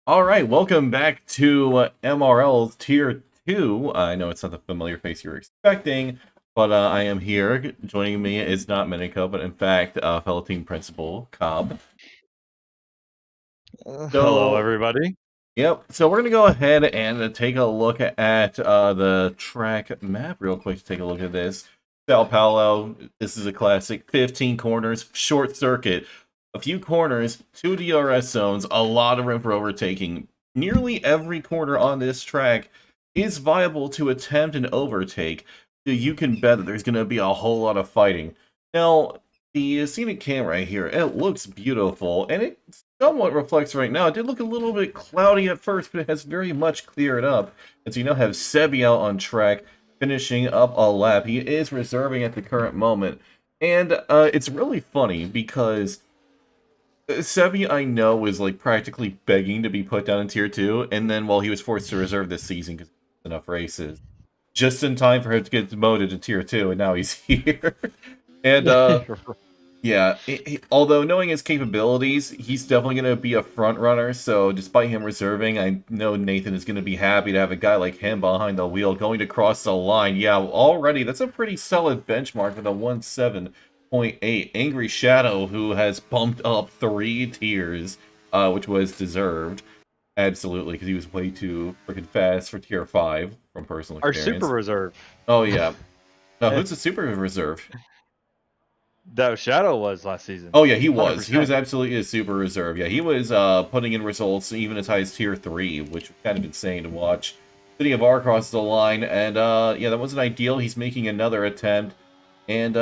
All right, welcome back to MRL's Tier 2. I know it's not the familiar face you were expecting, but I am here. Joining me is not Miniko, but in fact, fellow team principal, Cobb. Hello, So, everybody. yep, so we're going to go ahead and take a look at the track map real quick to take a look at this. Sao Paulo, this is a classic 15 corners, short circuit, a few corners, 2 DRS zones, a lot of room for overtaking. Nearly every corner on this track is viable to attempt an overtake. So you can bet that there's going to be a whole lot of fighting. Now, the scenic cam right here, it looks beautiful, and it somewhat reflects right now. It did look a little bit cloudy at first, but it has very much cleared up. As you now have Sebi out on track, finishing up a lap. He is reserving at the current moment. And it's really funny because Sebi, I know, is like practically begging to be put down in Tier 2, and then while he was forced to reserve this season because enough races, just in time for him to get demoted to Tier 2, and now he's here. And yeah, although knowing his capabilities, he's definitely going to be a front runner. So despite him reserving, I know Nathan is going to be happy to have a guy like him behind the wheel going to cross the line. Yeah, already that's a pretty solid benchmark with a 1.7.8. Angry Shadow, who has bumped up 3 tiers, which was deserved. Absolutely, because he was way too freaking fast for Tier 5 from personal Our super experience. reserve. Oh yeah. Who's the super reserve? That Shadow was last season. Oh yeah, he was. He 100%. was absolutely a super reserve. Yeah, he was putting in results even as high as tier 3, which was kind of insane to watch. City of R across the line, and yeah, that wasn't ideal. He's making another attempt. And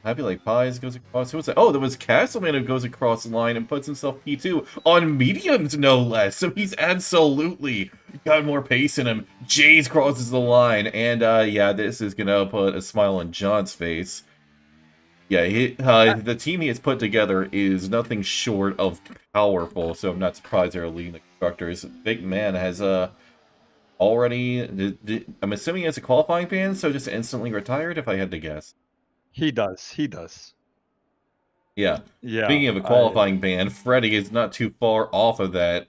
Happy Like Pies goes across. Who was that? Oh, there was Castleman who goes across the line and puts himself P2 on mediums, no less. So he's absolutely got more pace in him. Jays crosses the line, and yeah, this is gonna put a smile on John's face. Yeah, the team he has put together is nothing short of powerful, so I'm not surprised they're leading the constructors. Big Man has already, I'm assuming he has a qualifying ban, so just instantly retired, if I had to guess. He does. He does. Yeah. Yeah. Speaking of a qualifying ban, Freddy is not too far off of that,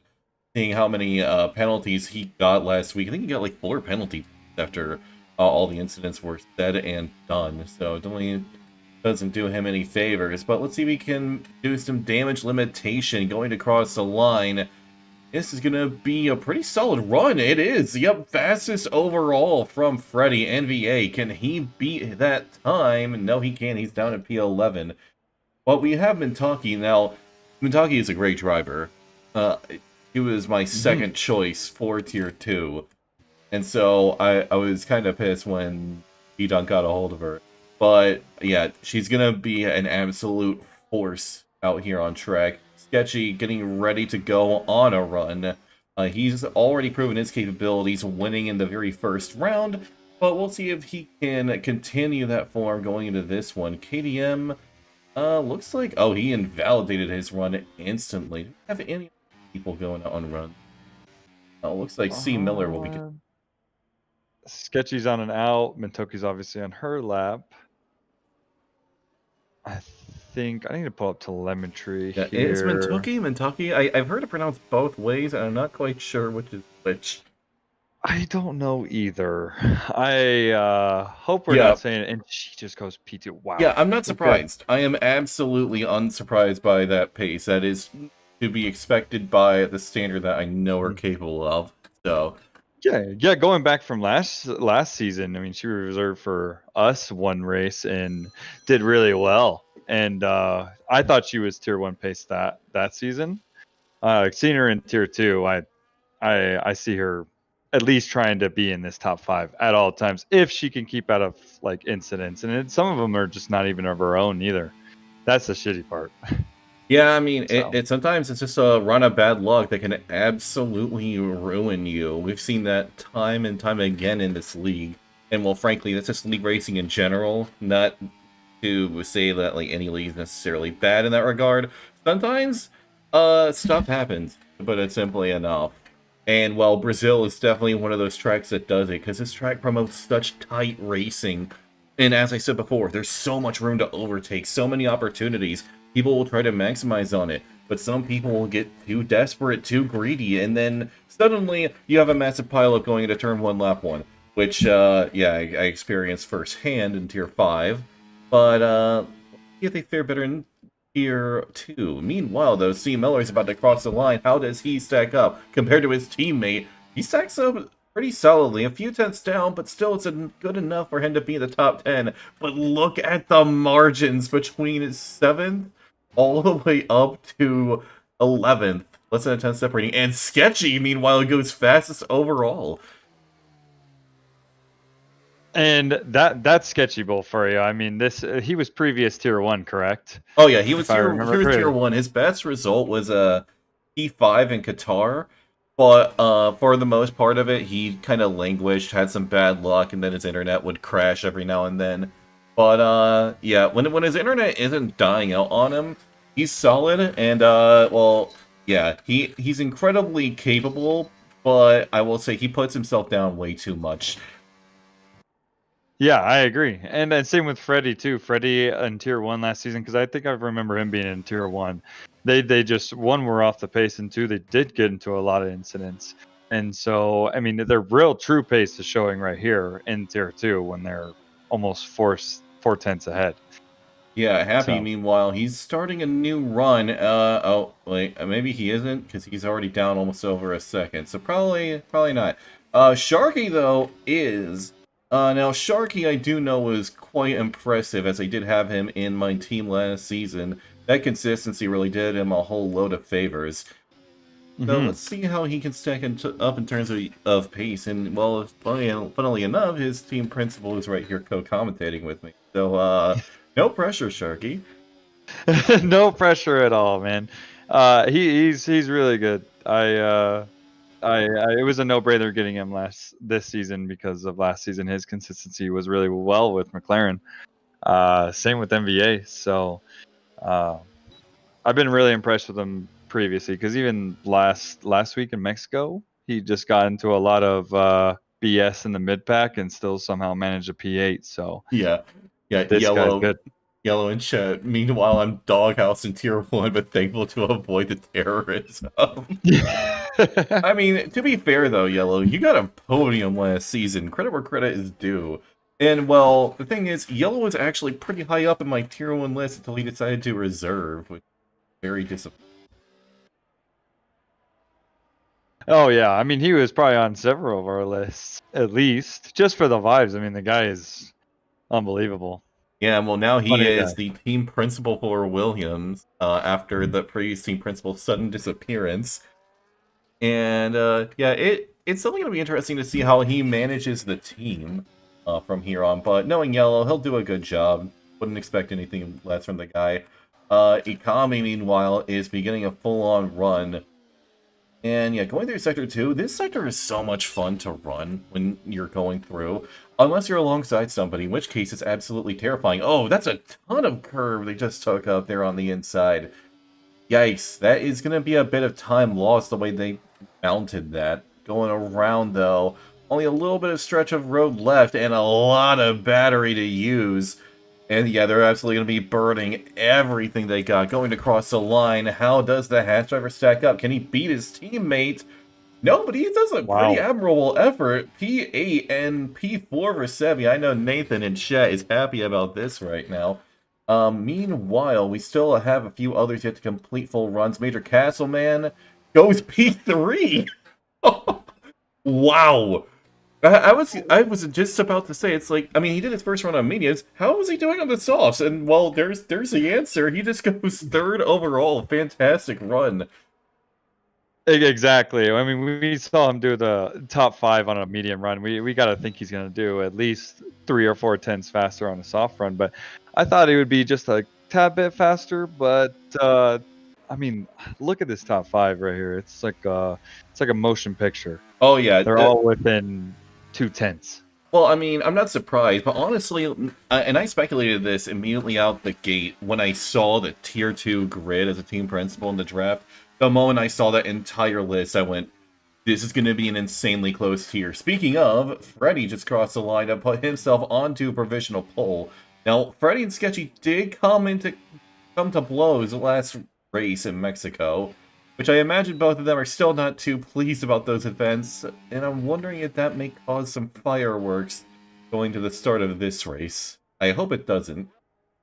seeing how many penalties he got last week. I think he got like 4 penalties after all the incidents were said and done, so definitely doesn't do him any favors, but let's see if we can do some damage limitation going across the line. This is going to be a pretty solid run. It is. Yep, fastest overall from Freddy. NVA. Can he beat that time? No, he can't. He's down at P11. But we have Mintaki. Now, Mintaki is a great driver. He was my second choice for Tier 2. And so I was kind of pissed when Edon got a hold of her. But yeah, she's gonna be an absolute force out here on track. Sketchy getting ready to go on a run. He's already proven his capabilities, winning in the very first round. But we'll see if he can continue that form going into this one. KDM looks like, oh, he invalidated his run instantly. Do we have any people going out on run? Oh, looks like C. Miller will be. Sketchy's on and out. Mintoki's obviously on her lap. I think I need to pull up telemetry Yeah, here. it's Mintoki? Mintoki? I've heard it pronounced both ways, and I'm not quite sure which is which. I don't know either. I hope we're Yeah. not saying it. And she just goes P2. Wow. Yeah, I'm not Okay. surprised. I am absolutely unsurprised by that pace. That is to be expected by the standard that I know we're capable of. So Yeah. Going back from last season, I mean, she was reserved for us one race and did really well. And I thought she was tier 1 pace that season. Seeing her in tier 2, I see her at least trying to be in this top 5 at all times if she can keep out of like incidents. And some of them are just not even of her own either. That's the shitty part. yeah, I mean, So. it sometimes it's just a run of bad luck that can absolutely ruin you. We've seen that time and time again in this league. And well, frankly, that's just league racing in general, not to say that like any league is necessarily bad in that regard. Sometimes stuff happens, to put it simply enough. And well, Brazil is definitely one of those tracks that does it, because this track promotes such tight racing. And as I said before, there's so much room to overtake, so many opportunities. People will try to maximize on it, but some people will get too desperate, too greedy, and then suddenly you have a massive pileup going into turn 1, lap 1, which, yeah, I experienced firsthand in Tier 5, but, yeah, they fare better in Tier 2. Meanwhile, though, Steve Miller's about to cross the line. How does he stack up compared to his teammate? He stacks up pretty solidly, a few tenths down, but still it's good enough for him to be in the top 10. But look at the margins between 7th all the way up to 11th. Less than a 10 separating. And Sketchy, meanwhile, goes fastest overall. And that's sketchy bull for you. I mean, this he was previous tier 1, correct? Oh yeah, he was If I remember tier correctly. 1. His best result was a P5 in Qatar, but for the most part of it, he kind of languished, had some bad luck, and then his internet would crash every now and then. But yeah, when his internet isn't dying out on him, he's solid, and well, yeah, he's incredibly capable, but I will say he puts himself down way too much. Yeah, I agree. And then same with Freddie too. Freddie in tier 1 last season, because I think I remember him being in tier 1. They just, one, were off the pace, and two, they did get into a lot of incidents. And so, I mean, their real true pace is showing right here in tier 2 when they're almost four tenths ahead. Yeah, Happy, So. meanwhile, he's starting a new run. Oh, wait, maybe he isn't, because he's already down almost over a second. So probably not. Sharky, though, is. Now, Sharky, I do know, was quite impressive, as I did have him in my team last season. That consistency really did him a whole load of favors. So let's see how he can stack up in terms of pace. And, well, funnily enough, his team principal is right here co-commentating with me. So, no pressure, Sharky. No pressure at all, man. He's really good. It was a no-brainer getting him this season because of last season. His consistency was really well with McLaren. Same with MVA. So I've been really impressed with him previously, because even last week in Mexico, he just got into a lot of BS in the mid pack and still somehow managed a P8. So Yeah, this guy's good. Yellow in chat. Meanwhile, I'm doghouse in tier 1, but thankful to avoid the terrorism. I mean, to be fair though, Yellow, you got a podium last season. Credit where credit is due. And, well, the thing is, Yellow was actually pretty high up in my tier 1 list until he decided to reserve, which is very disappointing. Oh yeah, I mean, he was probably on several of our lists, at least, just for the vibes. I mean, the guy is unbelievable. Yeah, well, now he Funny is guy. the team principal for Williams, after the previous team principal's sudden disappearance. And, yeah, it's definitely going to be interesting to see how he manages the team from here on. But knowing Yellow, he'll do a good job. Wouldn't expect anything less from the guy. Ikami, meanwhile, is beginning a full-on run. And yeah, going through Sector 2, this sector is so much fun to run when you're going through. Unless you're alongside somebody, in which case it's absolutely terrifying. Oh, that's a ton of curve they just took out there on the inside. Yikes, that is going to be a bit of time lost the way they mounted that. Going around, though, only a little bit of stretch of road left and a lot of battery to use. And yeah, they're absolutely going to be burning everything they got. Going across the line, how does the hatch driver stack up? Can he beat his teammate? No, but he does a pretty admirable effort. P8 and P4 for Sebi. I know Nathan in chat is happy about this right now. Meanwhile, we still have a few others yet to complete full runs. Major Castleman goes P3. Wow. I was just about to say, it's like, I mean, he did his first run on mediums. How was he doing on the softs? And, well, there's the answer. He just goes 3rd overall. Fantastic run. Exactly. I mean, we saw him do the top 5 on a medium run. We got to think he's going to do at least 3 or 4 tenths faster on a soft run. But I thought he would be just a tad bit faster. But I mean, look at this top 5 right here. It's like a motion picture. Oh, yeah. They're all within 2 tenths. Well, I mean, I'm not surprised, but honestly, and I speculated this immediately out the gate when I saw the Tier 2 grid as a team principal in the draft. The moment I saw that entire list, I went, this is going to be an insanely close tier. Speaking of, Freddy just crossed the line and put himself onto a provisional poll. Now, Freddy and Sketchy did come into come to blows last race in Mexico, which I imagine both of them are still not too pleased about those events, and I'm wondering if that may cause some fireworks going to the start of this race. I hope it doesn't,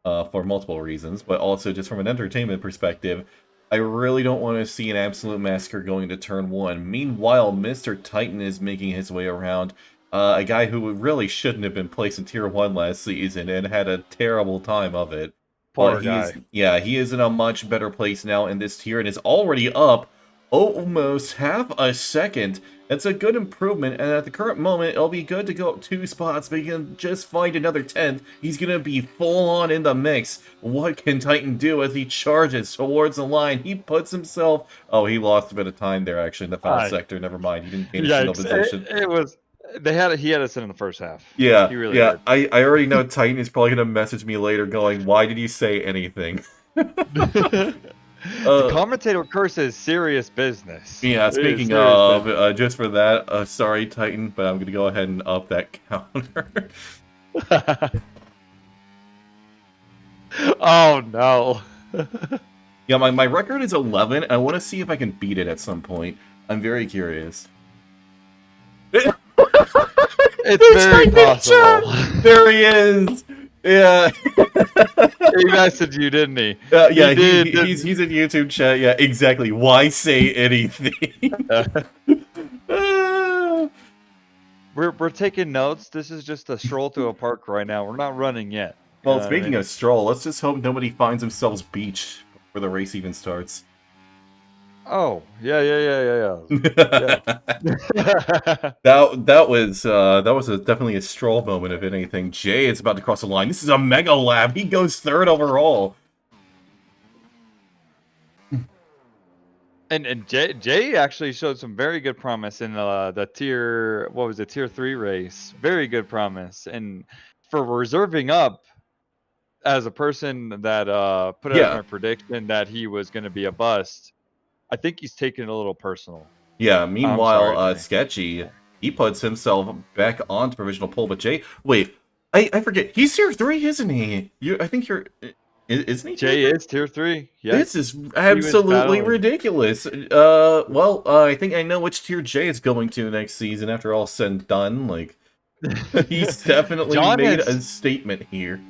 for multiple reasons, but also just from an entertainment perspective, I really don't want to see an absolute massacre going to turn 1. Meanwhile, Mr. Titan is making his way around, a guy who really shouldn't have been placed in Tier 1 last season and had a terrible time of it. Poor But guy. he is in a much better place now in this tier and is already up almost half a second. That's a good improvement, and at the current moment, it'll be good to go up 2 spots, but he can just find another 10th. He's going to be full on in the mix. What can Titan do as he charges towards the line? He puts himself... Oh, he lost a bit of time there, actually, in the foul sector. Never mind, he didn't gain a single position. It was... He had us in the first half. Yeah, he really yeah. did. I already know Titan is probably going to message me later going, why did you say anything? The commentator curse is serious business. Yeah, speaking of, just for that, sorry Titan, but I'm going to go ahead and up that counter. Oh no. Yeah, my record is 11, and I want to see if I can beat it at some point. I'm very curious. It's very possible. There he is! Yeah. He messaged you, didn't he? Yeah, he's in YouTube chat. Yeah, exactly. Why say anything? We're taking notes. This is just a stroll through a park right now. We're not running yet. Well, speaking of stroll, let's just hope nobody finds themselves beach before the race even starts. Oh, yeah. That was definitely a stroll moment, if anything. Jay is about to cross the line. This is a mega lab. He goes 3rd overall. And Jay actually showed some very good promise in the tier 3 race. Very good promise. And for reserving up as a person that put out a prediction that he was going to be a bust, I think he's taking it a little personal. Yeah, meanwhile, Sketchy, he puts himself back onto provisional pole, but Jay, wait, I forget, he's tier 3, isn't he? I think you're, isn't he? Jay is tier 3, yeah. This is absolutely ridiculous. I think I know which tier Jay is going to next season after all said and done, like, he's definitely made a statement here.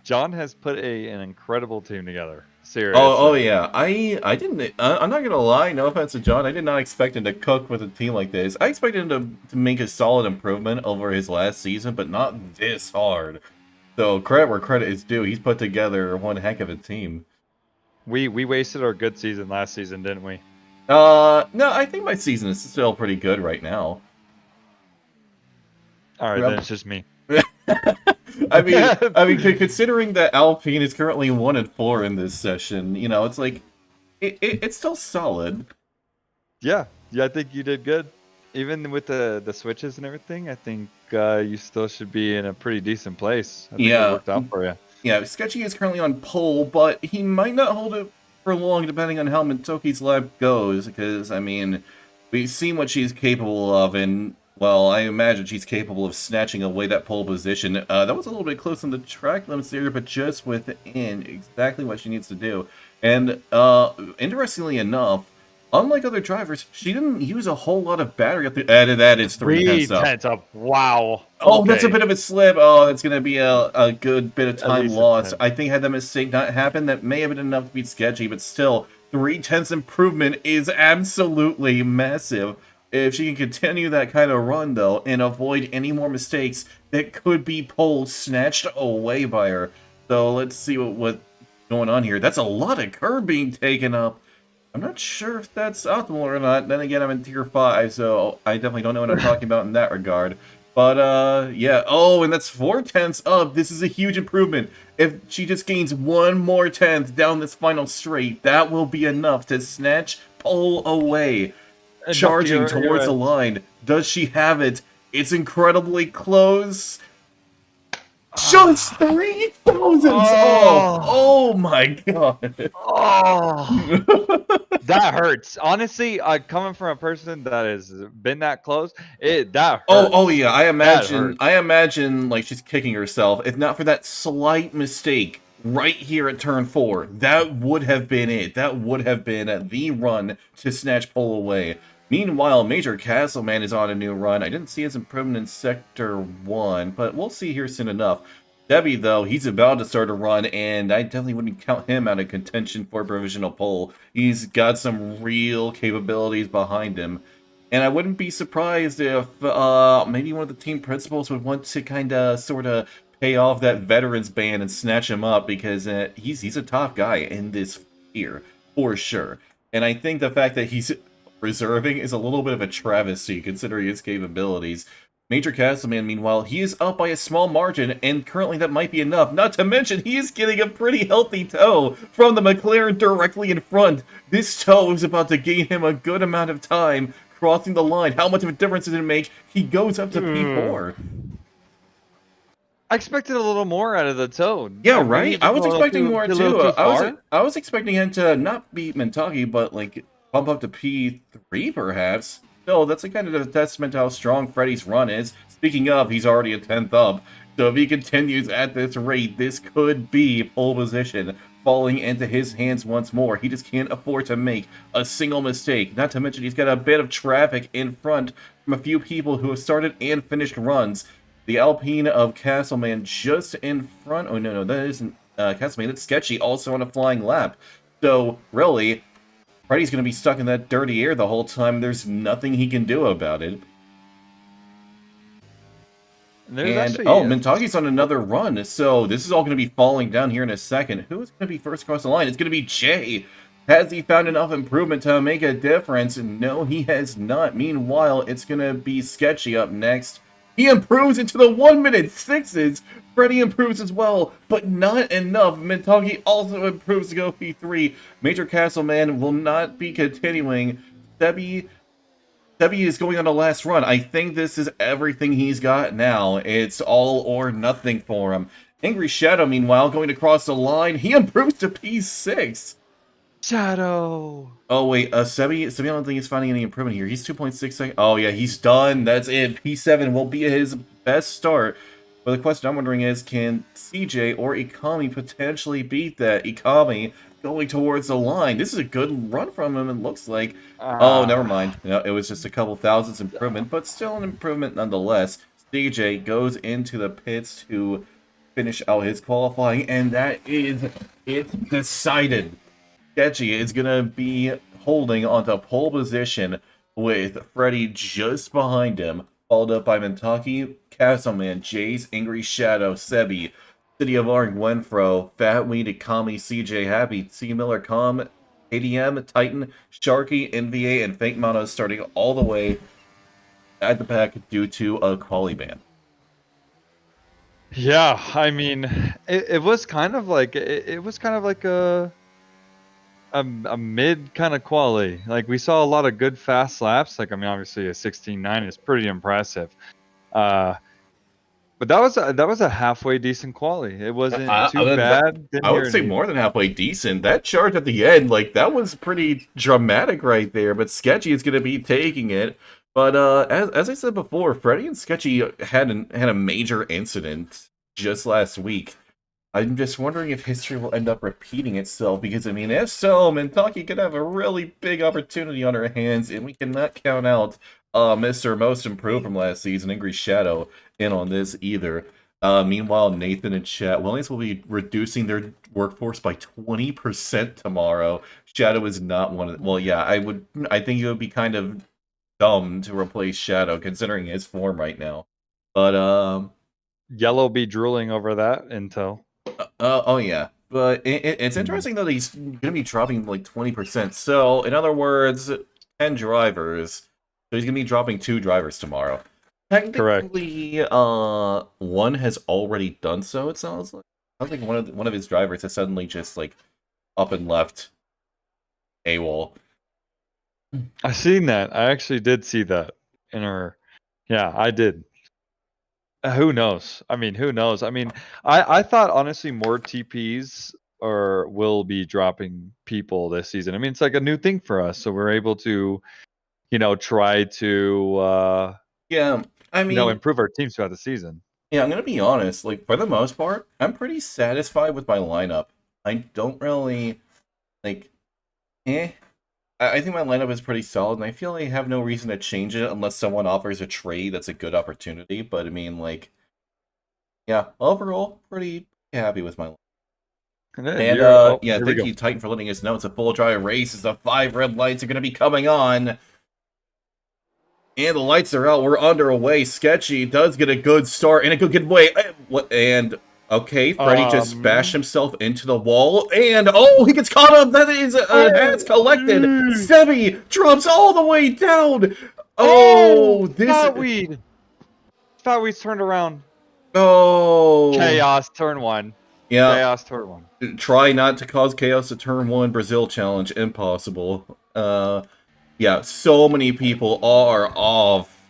John has put an incredible team together. Seriously. Oh yeah. I didn't. I'm not gonna lie. No offense to John. I did not expect him to cook with a team like this. I expected him to make a solid improvement over his last season, but not this hard. So credit where credit is due. He's put together one heck of a team. We wasted our good season last season, didn't we? No. I think my season is still pretty good right now. All right, then it's just me. I mean, considering that Alpine is currently 1-4 in this session, you know, it's like it's still solid. Yeah, I think you did good. Even with the switches and everything, I think you still should be in a pretty decent place. I think it worked out for you. Yeah, Sketchy is currently on pole, but he might not hold it for long depending on how Mintoki's lab goes, because, I mean, we've seen what she's capable of, and, well, I imagine she's capable of snatching away that pole position. That was a little bit close on the track limits there, but just within exactly what she needs to do. And, interestingly enough, unlike other drivers, she didn't use a whole lot of battery up there. And that is 3 tenths up. Wow. Oh, okay. That's a bit of a slip. Oh, that's going to be a good bit of time lost. I think had that mistake not happened, that may have been enough to be sketchy, but still, 3 tenths improvement is absolutely massive. If she can continue that kind of run, though, and avoid any more mistakes that could be pole snatched away by her. So let's see what's going on here. That's a lot of curb being taken up. I'm not sure if that's optimal or not. Then again, I'm in tier 5, so I definitely don't know what I'm talking about in that regard. But, yeah. Oh, and that's 4 tenths up. This is a huge improvement. If she just gains 1 more tenth down this final straight, that will be enough to snatch pole away. Charging towards the line. Does she have it? It's incredibly close. Just 3 thousandths off! Oh my god! Oh, that hurts. Honestly, coming from a person that has been that close, that hurts. Oh yeah. I imagine like she's kicking herself. If not for that slight mistake right here at turn 4. That would have been it. That would have been the run to snatch pole away. Meanwhile, Major Castleman is on a new run. I didn't see his improvement in Sector 1, but we'll see here soon enough. Debbie, though, he's about to start a run, and I definitely wouldn't count him out of contention for provisional pole. He's got some real capabilities behind him. And I wouldn't be surprised if maybe one of the team principals would want to kind of sort of pay off that veterans ban and snatch him up because he's a top guy in this tier for sure. And I think the fact that he's reserving is a little bit of a travesty considering his capabilities. Major Castleman, meanwhile, he is up by a small margin, and currently that might be enough. Not to mention, he is getting a pretty healthy toe from the McLaren directly in front. This toe is about to gain him a good amount of time crossing the line. How much of a difference does it make? He goes up to P4. I expected a little more out of the Toad. Yeah, right? I was expecting more too. I I was expecting him to not beat Mentagi, but like bump up to P3 perhaps. Still, that's a kind of a testament to how strong Freddy's run is. Speaking of, he's already a 10th up. So if he continues at this rate, this could be pole position falling into his hands once more. He just can't afford to make a single mistake. Not to mention he's got a bit of traffic in front from a few people who have started and finished runs. The Alpine of Castleman just in front. Oh, no, that isn't Castleman. It's Sketchy, also on a flying lap. So, really, Freddy's going to be stuck in that dirty air the whole time. There's nothing he can do about it. Mentagi's on another run, so this is all going to be falling down here in a second. Who is going to be first across the line? It's going to be Jay. Has he found enough improvement to make a difference? No, he has not. Meanwhile, it's going to be Sketchy up next. He improves into the 1-minute 6s. Freddy improves as well, but not enough. Mentagi also improves to go P3. Major Castleman will not be continuing. Sebi is going on the last run. I think this is everything he's got now. It's all or nothing for him. Angry Shadow, meanwhile, going to cross the line. He improves to P6. Shadow. Oh, wait. Sebi, I don't think he's finding any improvement here. He's 2.6 seconds. Oh, yeah, he's done. That's it. P7 will be his best start. But the question I'm wondering is, can CJ or Ikami potentially beat that? Ikami going towards the line. This is a good run from him, it looks like. Oh, never mind. No, it was just a couple thousandths improvement, but still an improvement nonetheless. CJ goes into the pits to finish out his qualifying, and that is it decided. Sketchy is going to be holding onto pole position with Freddy just behind him, followed up by Mentaki, Castleman, Jace, Angry Shadow, Sebi, City of Arn, Gwenfro, Fatweed, Ikami, CJ, Happy, C. Miller, Com, ADM, Titan, Sharky, NVA, and Fake Mono starting all the way at the back due to a quali ban. Yeah, I mean, it was kind of like a mid kind of quali. Like we saw a lot of good fast laps. Like I mean, obviously a 16.9 is pretty impressive. But that was a halfway decent quali. It wasn't too bad. I would say more than halfway decent. That charge at the end, like that was pretty dramatic right there. But Sketchy is going to be taking it. But as I said before, Freddy and Sketchy had a major incident just last week. I'm just wondering if history will end up repeating itself, because, I mean, if so, Mentaki could have a really big opportunity on her hands, and we cannot count out Mr. Most Improved from last season, Angry Shadow, in on this either. Meanwhile, Nathan and Chat Williams will be reducing their workforce by 20% tomorrow. Shadow is not one of the... Well, yeah, I think it would be kind of dumb to replace Shadow, considering his form right now. But, Yellow be drooling over that intel. Oh yeah, but it's interesting that he's going to be dropping like 20%. So, in other words, 10 drivers. So he's going to be dropping 2 drivers tomorrow. Technically, one has already done so. It sounds like. I think one of his drivers has suddenly just like up and left AWOL. I seen that. I actually did see that in her. Yeah, I did. Who knows? I mean, who knows? I mean, I thought honestly more TPs will be dropping people this season. I mean, it's like a new thing for us, so we're able to, try to yeah. I mean, improve our teams throughout the season. Yeah, I'm gonna be honest. Like for the most part, I'm pretty satisfied with my lineup. I don't really like. Eh. I think my lineup is pretty solid, and I feel I have no reason to change it unless someone offers a trade that's a good opportunity. But I mean, like, yeah, overall, pretty happy with my. And then And you're oh, yeah, here we thank go. you, Titan, for letting us know it's a full dry race as the 5 red lights are going to be coming on. And the lights are out. We're underway. Sketchy does get a good start and a good getaway. And okay, Freddy just bashed Um. himself into the wall. And oh, he gets caught up. That is has Oh. collected. Sebi drops all the way down. Oh. Oh, this. Fatweed. Fatweed's turned around. Oh, Chaos turn one. yeah. Chaos turn one. Try not to cause chaos to turn one. Brazil challenge impossible. Yeah, so many people are off.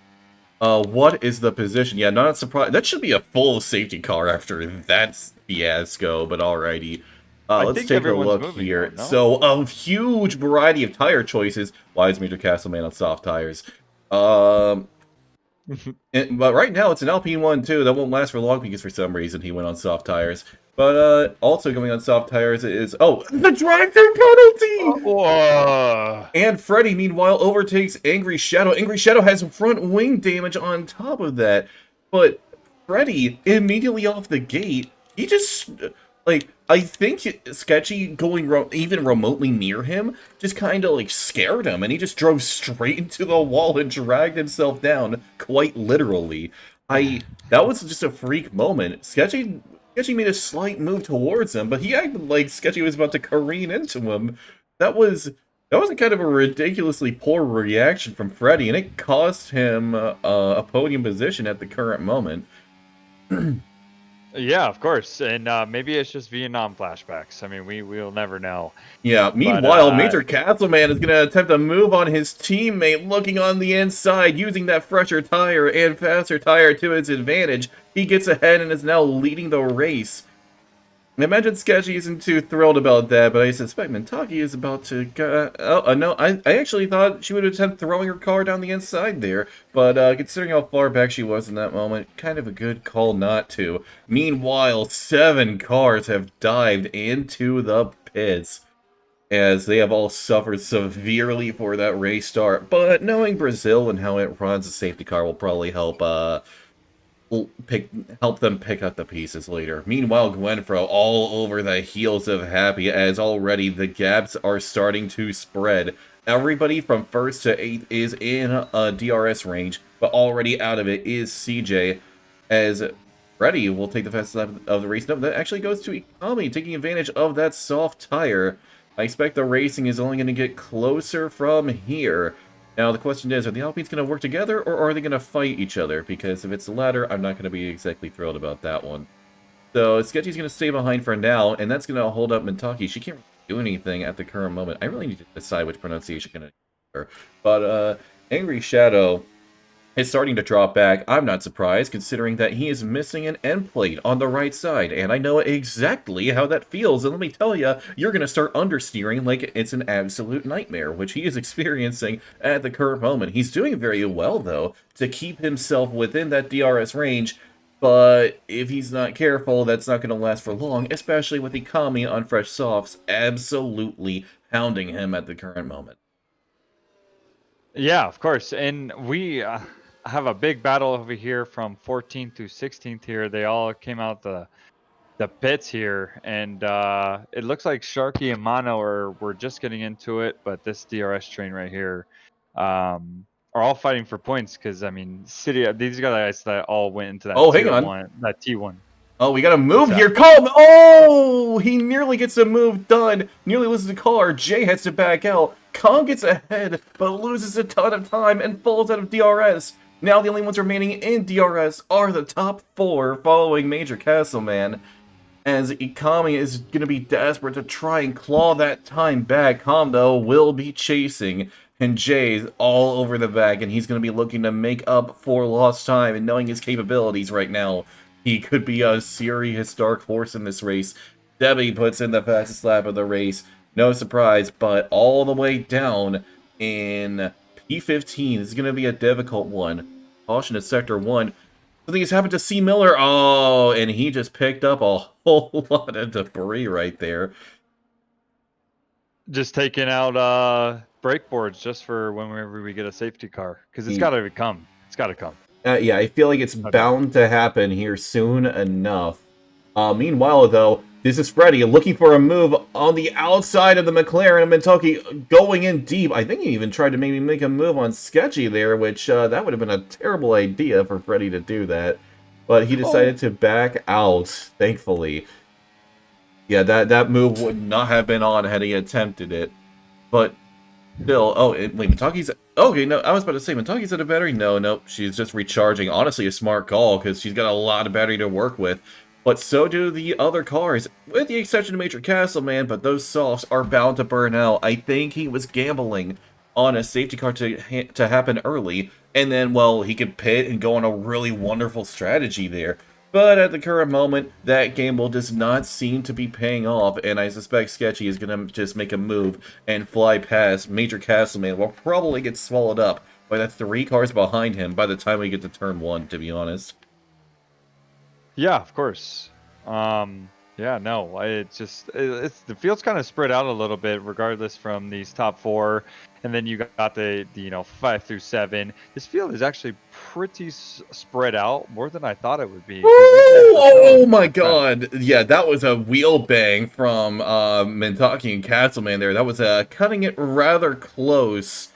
What is the position? Yeah, not surprised. That should be a full safety car after that fiasco, but alrighty. I Let's think take a everyone's look moving now. here. No. So, a huge variety of tire choices. Why is Major Castleman on soft tires? Um, but right now it's an Alpine one too. That won't last for long because for some reason he went on soft tires. But also going on soft tires is the drive-through penalty. Whoa. And Freddy, meanwhile, overtakes Angry Shadow. Angry Shadow has front wing damage on top of that. But Freddy, immediately off the gate, he just, like, I think Sketchy going even remotely near him just kind of, like, scared him. And he just drove straight into the wall and dragged himself down, quite literally. That was just a freak moment. Sketchy made a slight move towards him, but he acted like Sketchy was about to careen into him. That was that was a kind of a ridiculously poor reaction from Freddy, and it cost him a podium position at the current moment. Yeah, of course. And maybe it's just Vietnam flashbacks. I mean, we'll never know. Yeah, But meanwhile, Major Castleman is going to attempt to move on his teammate, looking on the inside, using that fresher tire and faster tire to his advantage. He gets ahead and is now leading the race. I imagine Sketchy isn't too thrilled about that, but I suspect Mentaki is about to go... no, I actually thought she would attempt throwing her car down the inside there, but considering how far back she was in that moment, kind of a good call not to. Meanwhile, 7 cars have dived into the pits, as they have all suffered severely for that race start, but knowing Brazil and how it runs, a safety car will probably help, help them pick up the pieces later. Meanwhile, Gwenfro all over the heels of Happy, as already the gaps are starting to spread. Everybody from 1st to 8th is in a DRS range, but already out of it is CJ, as Freddy will take the fastest lap of the race. No, that actually goes to Ikami, taking advantage of that soft tire. I expect the racing is only going to get closer from here. Now, the question is, are the Alpines going to work together, or are they going to fight each other? Because if it's the latter, I'm not going to be exactly thrilled about that one. So, Sketchy's going to stay behind for now, and that's going to hold up Mentaki. She can't do anything at the current moment. I really need to decide which pronunciation I'm going to her. But, Angry Shadow is starting to drop back. I'm not surprised, considering that he is missing an end plate on the right side, and I know exactly how that feels, and let me tell you, you're going to start understeering like it's an absolute nightmare, which he is experiencing at the current moment. He's doing very well, though, to keep himself within that DRS range, but if he's not careful, that's not going to last for long, especially with Ikami on fresh softs absolutely pounding him at the current moment. yeah, of course. And we have a big battle over here from 14th to 16th here. They all came out the pits here, and it looks like Sharky and Mono we're just getting into it, but this DRS train right here are all fighting for points because I mean, City these guys that all went into that Oh, hang tier on. one, that T1. Oh, we got a What's move that? here. Calm. Oh, he nearly gets a move done. Nearly loses the car. Jay has to back out. Kong gets ahead, but loses a ton of time and falls out of DRS. Now the only ones remaining in DRS are the top 4 following Major Castleman, as Ikami is going to be desperate to try and claw that time back. Kong, though, will be chasing, and Jay's all over the back, and he's going to be looking to make up for lost time, and knowing his capabilities right now, he could be a serious dark horse in this race. Debbie puts in the fastest lap of the race. No surprise, but all the way down in P15. This is going to be a difficult one. Caution at Sector 1. Something has happened to C. Miller. Oh, and he just picked up a whole lot of debris right there. Just taking out brake boards just for whenever we get a safety car, because it's got to come. It's got to come. Yeah, I feel like it's No doubt. bound to happen here soon enough. Meanwhile, though, this is Freddy looking for a move on the outside of the McLaren, and Mentucky going in deep. I think he even tried to maybe make a move on Sketchy there, which that would have been a terrible idea for Freddy to do that. But he decided to back out, thankfully. Yeah, that move would not have been on had he attempted it. But still, wait, Mitaki's... Okay, no, I was about to say, Mitaki's at a battery? No, nope, she's just recharging. Honestly, a smart call, because she's got a lot of battery to work with. But so do the other cars, with the exception of Major Castleman, but those softs are bound to burn out. I think he was gambling on a safety car to happen early, and then, well, he could pit and go on a really wonderful strategy there. But at the current moment, that gamble does not seem to be paying off, and I suspect Sketchy is going to just make a move and fly past Major Castleman. Will probably get swallowed up by the 3 cars behind him by the time we get to turn 1, to be honest. Yeah, of course. Yeah, no, it's the field's kind of spread out a little bit, regardless from these top 4, and then you got the 5 through 7. This field is actually pretty spread out, more than I thought it would be. Oh my god! Yeah, that was a wheel bang from Mentaki and Castleman there. That was cutting it rather close.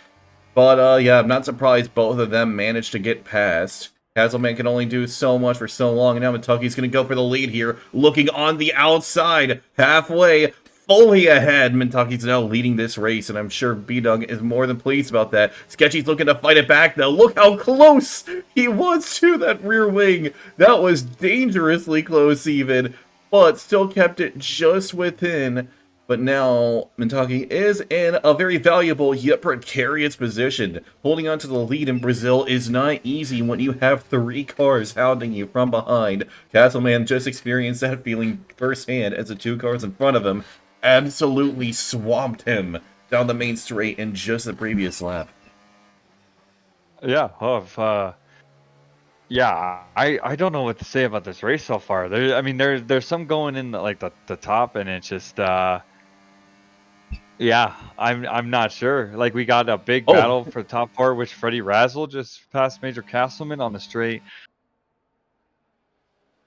But yeah, I'm not surprised both of them managed to get past. Castleman can only do so much for so long, and now Mentucky's going to go for the lead here, looking on the outside, halfway, fully ahead. Mentucky's now leading this race, and I'm sure B-Dug is more than pleased about that. Sketchy's looking to fight it back, though. Look how close he was to that rear wing. That was dangerously close, even, but still kept it just within. But now, Mentaki is in a very valuable yet precarious position. Holding on to the lead in Brazil is not easy when you have 3 cars hounding you from behind. Castleman just experienced that feeling firsthand as the 2 cars in front of him absolutely swamped him down the main straight in just the previous lap. Yeah, yeah, I don't know what to say about this race so far. There's some going in the top, and it's just yeah, I'm not sure. Like, we got a big battle for the top 4, which Freddie Razzle just passed Major Castleman on the straight.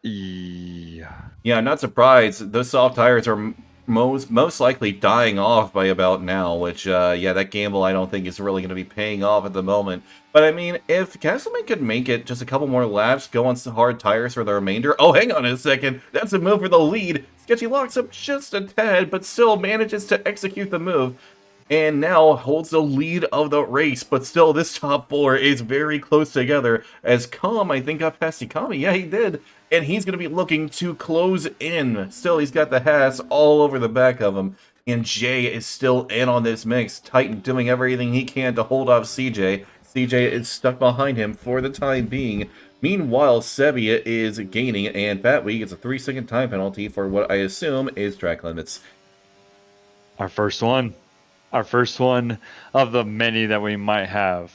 Yeah, I'm not surprised. Those soft tires are most likely dying off by about now, which, yeah, that gamble I don't think is really going to be paying off at the moment. But, I mean, if Castleman could make it just a couple more laps, go on some hard tires for the remainder... Oh, hang on a second! That's a move for the lead! Sketchy locks up just a tad, but still manages to execute the move. And now holds the lead of the race, but still this top 4 is very close together, as Calm, I think, got past Ikami. Yeah, he did. And he's going to be looking to close in. Still, he's got the Haas all over the back of him. And Jay is still in on this mix. Titan doing everything he can to hold off CJ. CJ is stuck behind him for the time being. Meanwhile, Sebia is gaining, and Fatweek gets a 3-second time penalty for what I assume is track limits. our first one. Our first one of the many that we might have.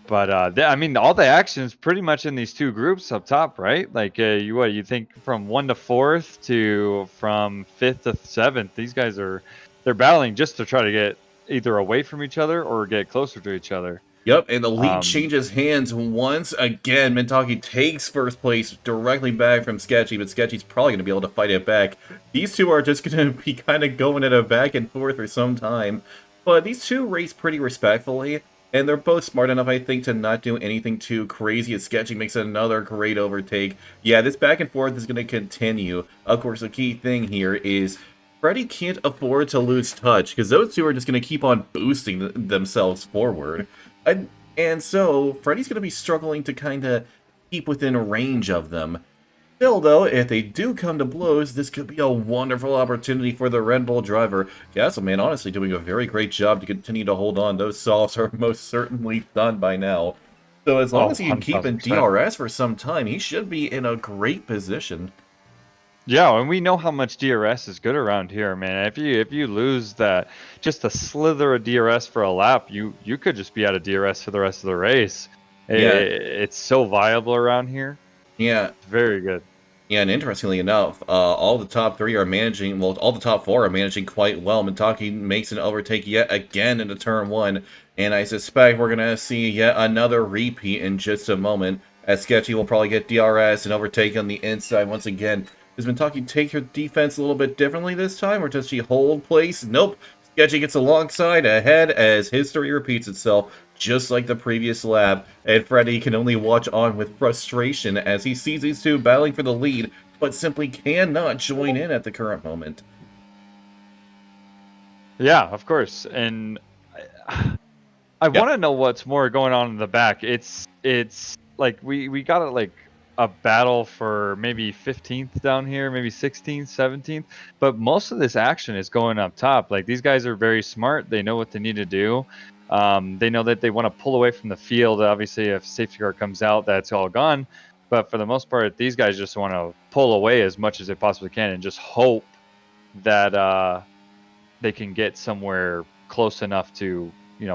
But I mean, all the action is pretty much in these 2 groups up top, right? Like, you think from 1 to 4th to from 5th to 7th? These guys they're battling just to try to get either away from each other or get closer to each other. Yep, and the lead changes hands once again. Mentaki takes first place directly back from Sketchy, but Sketchy's probably going to be able to fight it back. These 2 are just going to be kind of going at a back and forth for some time. But these 2 race pretty respectfully, and they're both smart enough, I think, to not do anything too crazy as Sketchy makes another great overtake. Yeah, this back and forth is going to continue. Of course, the key thing here is Freddy can't afford to lose touch, because those 2 are just going to keep on boosting themselves forward. And so, Freddy's going to be struggling to kind of keep within range of them. Still, though, if they do come to blows, this could be a wonderful opportunity for the Red Bull driver. Castleman honestly doing a very great job to continue to hold on. Those softs are most certainly done by now. So as long as he can keep in DRS for some time, he should be in a great position. Yeah, and we know how much DRS is good around here, man. If you lose that just a slither of DRS for a lap, you could just be out of DRS for the rest of the race. Yeah. It's so viable around here. Yeah, Very good. yeah, and interestingly enough, all the top three are managing, well, all the top four are managing quite well. Mitaki makes an overtake yet again into turn one, and I suspect we're going to see yet another repeat in just a moment, as Sketchy will probably get DRS and overtake on the inside once again. Does Mitaki take her defense a little bit differently this time, or does she hold place? Nope. Sketchy gets alongside ahead as history repeats itself, just like the previous lap, and Freddy can only watch on with frustration as he sees these two battling for the lead, but simply cannot join in at the current moment. Yeah, of course. And I Yeah. want to know what's more going on in the back. It's like we got it like a battle for maybe 15th down here, maybe 16th, 17th, but most of this action is going up top. Like these guys are very smart. They know what they need to do. They know that they want to pull away from the field. Obviously, if safety car comes out, that's all gone. But for the most part, these guys just want to pull away as much as they possibly can and just hope that they can get somewhere close enough to,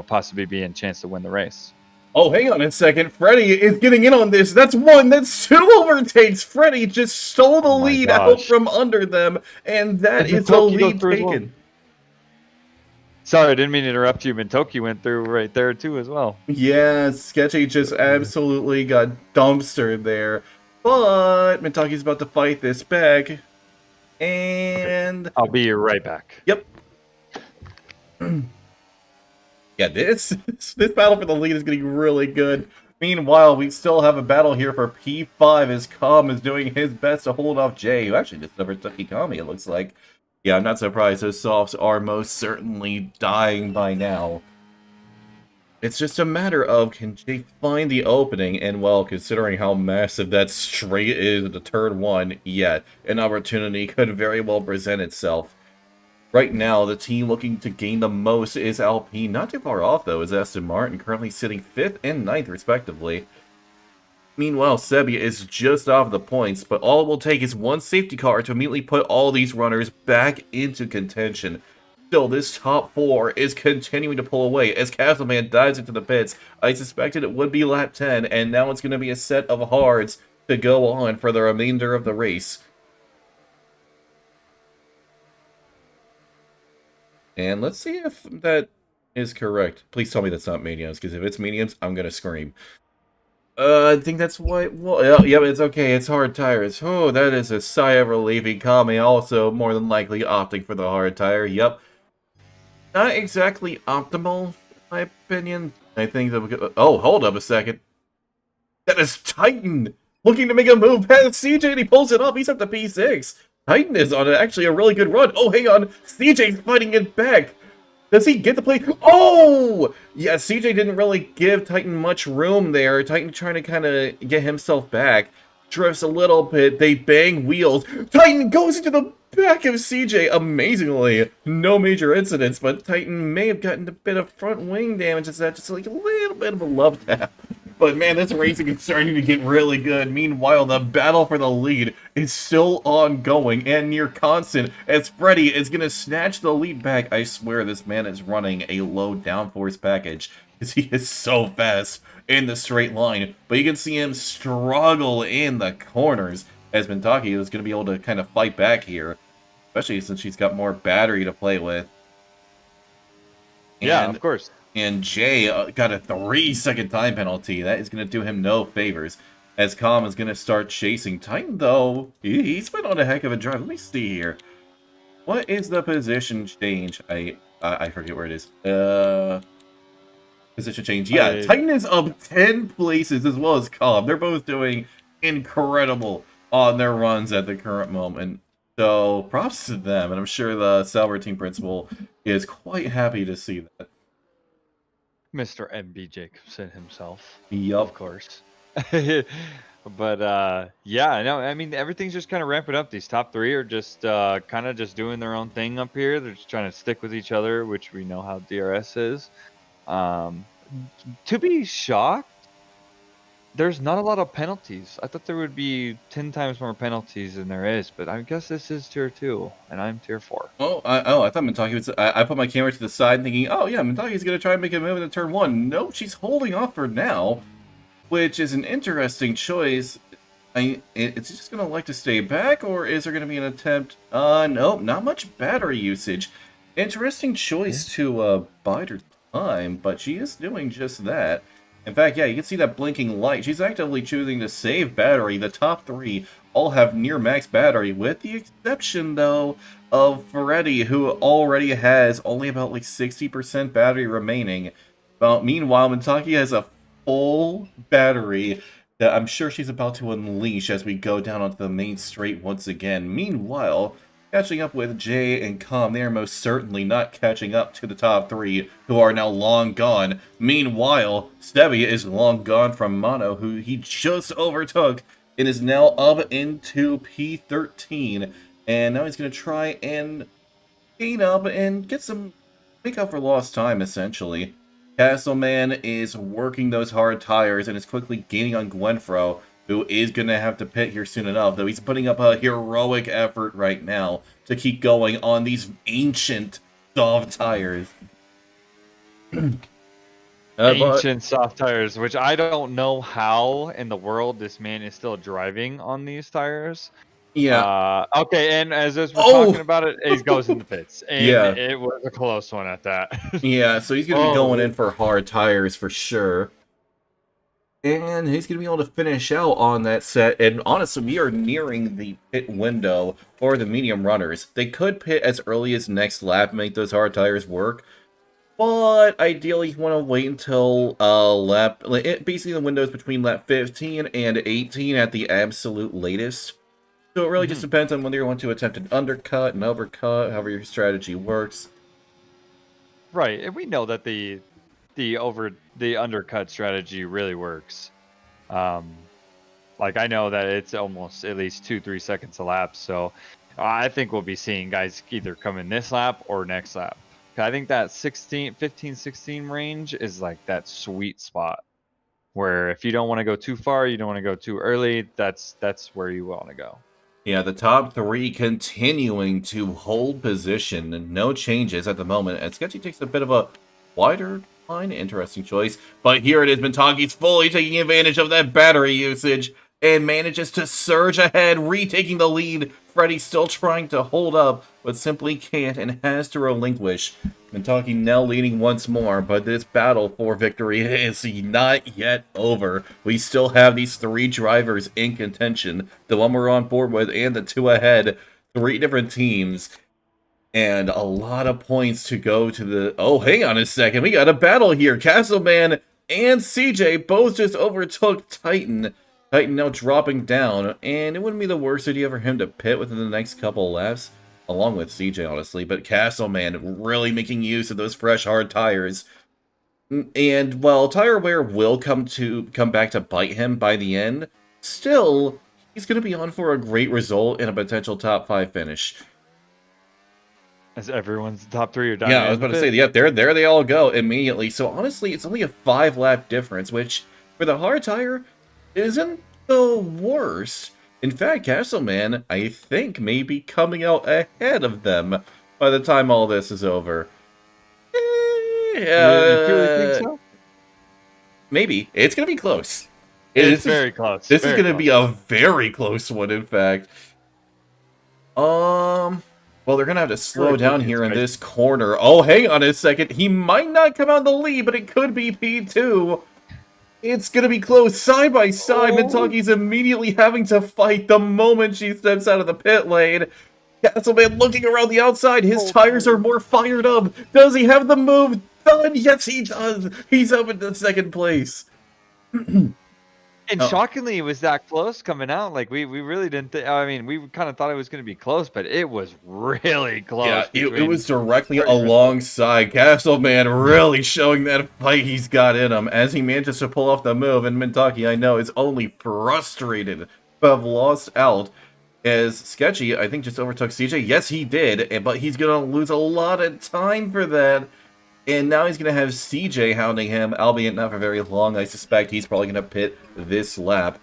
possibly be in chance to win the race. Oh, hang on a second. Freddy is getting in on this. That's one. That's two overtakes. Freddy just stole the Oh my lead out gosh. from under them, and that Did is a Mintoki go lead through as well? taken. Sorry, I didn't mean to interrupt you. Mintoki went through right there too as well. Yeah, Sketchy just absolutely got dumpstered there. But Mitaki's about to fight this back. And I'll be right back. yep. Yeah, this battle for the lead is getting really good. Meanwhile, we still have a battle here for P5 as Calm is doing his best to hold off Jay, who actually just overtook Ikami, it looks like. Yeah, I'm not surprised those softs are most certainly dying by now. It's just a matter of, can Jay find the opening? And, well, considering how massive that straight is to turn one, yeah, an opportunity could very well present itself. Right now, the team looking to gain the most is Alpine. Not too far off, though, is Aston Martin, currently sitting 5th and 9th, respectively. Meanwhile, Sebia is just off the points, but all it will take is one safety car to immediately put all these runners back into contention. Still, this top four is continuing to pull away as Castleman dives into the pits. I suspected it would be lap 10, and now it's going to be a set of hards to go on for the remainder of the race. And let's see if that is correct. Please tell me that's not mediums, because if it's mediums, I'm going to scream. I think that's why. Well, yeah, it's okay. It's hard tires. Oh, that is a sigh of relief. Ikami also more than likely opting for the hard tire. Yep. Not exactly optimal, in my opinion. I think that. Oh, hold up a second. That is Titan looking to make a move past CJ, and he pulls it off. He's up to P6. Titan is on actually a really good run. Oh, hang on. CJ's fighting it back. Does he get the play? Oh! Yeah, CJ didn't really give Titan much room there. Titan trying to kind of get himself back. Drifts a little bit. They bang wheels. Titan goes into the back of CJ. Amazingly, no major incidents, but Titan may have gotten a bit of front wing damage. Is that just like a little bit of a love tap? But man, this racing is starting to get really good. Meanwhile, the battle for the lead is still ongoing and near constant as Freddy is going to snatch the lead back. I swear this man is running a low downforce package because he is so fast in the straight line. But you can see him struggle in the corners as Mintaki is going to be able to kind of fight back here, especially since she's got more battery to play with. Yeah, of course. And Jay got a 3-second time penalty. That is going to do him no favors. As Calm is going to start chasing Titan, though. He's been on a heck of a drive. Let me see here. What is the position change? I forget where it is. Position change. Yeah, Titan is up 10 places as well as Calm. They're both doing incredible on their runs at the current moment. So props to them. And I'm sure the Sauber team principal is quite happy to see that. Mr. MB Jacobson himself. Yup. Of course. But yeah, no, I mean everything's just kind of ramping up. These top three are just kind of just doing their own thing up here. They're just trying to stick with each other, which we know how DRS is. To be shocked, there's not a lot of penalties. I thought there would be 10 times more penalties than there is, but I guess this is tier 2, and I'm tier 4. Oh, I thought Mintaki was. I put my camera to the side thinking, oh yeah, Mintaki's going to try and make a move into turn 1. No, she's holding off for now, which is an interesting choice. It's just going to like to stay back, or is there going to be an attempt? Nope, not much battery usage. Interesting choice to bide her time, but she is doing just that. In fact, yeah, you can see that blinking light. She's actively choosing to save battery. The top three all have near max battery, with the exception, though, of Freddy, who already has only about like 60% battery remaining. But meanwhile, Mitaki has a full battery that I'm sure she's about to unleash as we go down onto the main straight once again. Meanwhile, catching up with Jay and Com, they are most certainly not catching up to the top three, who are now long gone. Meanwhile, Stevie is long gone from Mono, who he just overtook, and is now up into P13. And now he's going to try and gain up and get some make up for lost time, essentially. Castleman is working those hard tires and is quickly gaining on Gwenfro, who is going to have to pit here soon enough, though he's putting up a heroic effort right now to keep going on these ancient soft tires. Ancient soft tires, which I don't know how in the world this man is still driving on these tires. Yeah. Okay, and as we're talking about it, he goes in the pits, and Yeah. it was a close one at that. Yeah, so he's going to be going in for hard tires for sure. And he's going to be able to finish out on that set. And honestly, we are nearing the pit window for the medium runners. They could pit as early as next lap, make those hard tires work. But ideally, you want to wait until basically the window is between lap 15 and 18 at the absolute latest. So it really just depends on whether you want to attempt an undercut, an overcut, however your strategy works. Right, and we know that the undercut strategy really works. Like I know that it's almost at least 2-3 seconds a lap, so I think we'll be seeing guys either come in this lap or next lap. I think that 15-16 range is like that sweet spot where if you don't want to go too far, you don't want to go too early, that's where you want to go. Yeah, the top three continuing to hold position and no changes at the moment. And Sketchy takes a bit of a wider line. Interesting choice. But here it is. Mentaki's fully taking advantage of that battery usage and manages to surge ahead, retaking the lead. Freddy's still trying to hold up, but simply can't and has to relinquish. Mentaki now leading once more, but this battle for victory is not yet over. We still have these three drivers in contention, the one we're on board with and the two ahead, three different teams, and a lot of points to go to the... Oh, hang on a second, we got a battle here. Castleman and CJ both just overtook Titan. Titan now dropping down, and it wouldn't be the worst idea for him to pit within the next couple laps, along with CJ, honestly, but Castleman really making use of those fresh, hard tires. And while tire wear will come back to bite him by the end, still, he's going to be on for a great result in a potential top 5 finish. As everyone's top three are dying. Yeah, I was about to say, yeah, there they all go immediately. So honestly, it's only a 5-lap difference, which, for the hard tire, isn't the worst. In fact, Castleman, I think, may be coming out ahead of them by the time all this is over. You really think so? Maybe. It's going to be close. It's very close. This is going to be a very close one, in fact. Well, they're going to have to slow down here in this corner. Oh, hang on a second. He might not come out in the lead, but it could be P2. It's going to be close, side by side. Mentaki's immediately having to fight the moment she steps out of the pit lane. Castleman looking around the outside. His tires are more fired up. Does he have the move done? Yes, he does. He's up into second place. And shockingly, it was that close coming out. Like, we really didn't I mean, we kind of thought it was going to be close, but it was really close. Yeah, it was directly alongside. Castleman really showing that fight he's got in him as he manages to pull off the move. And Mentaki, I know, is only frustrated but have lost out. As Sketchy, I think, just overtook CJ. Yes, he did, but he's going to lose a lot of time for that. And now he's going to have CJ hounding him, albeit not for very long. I suspect he's probably going to pit this lap.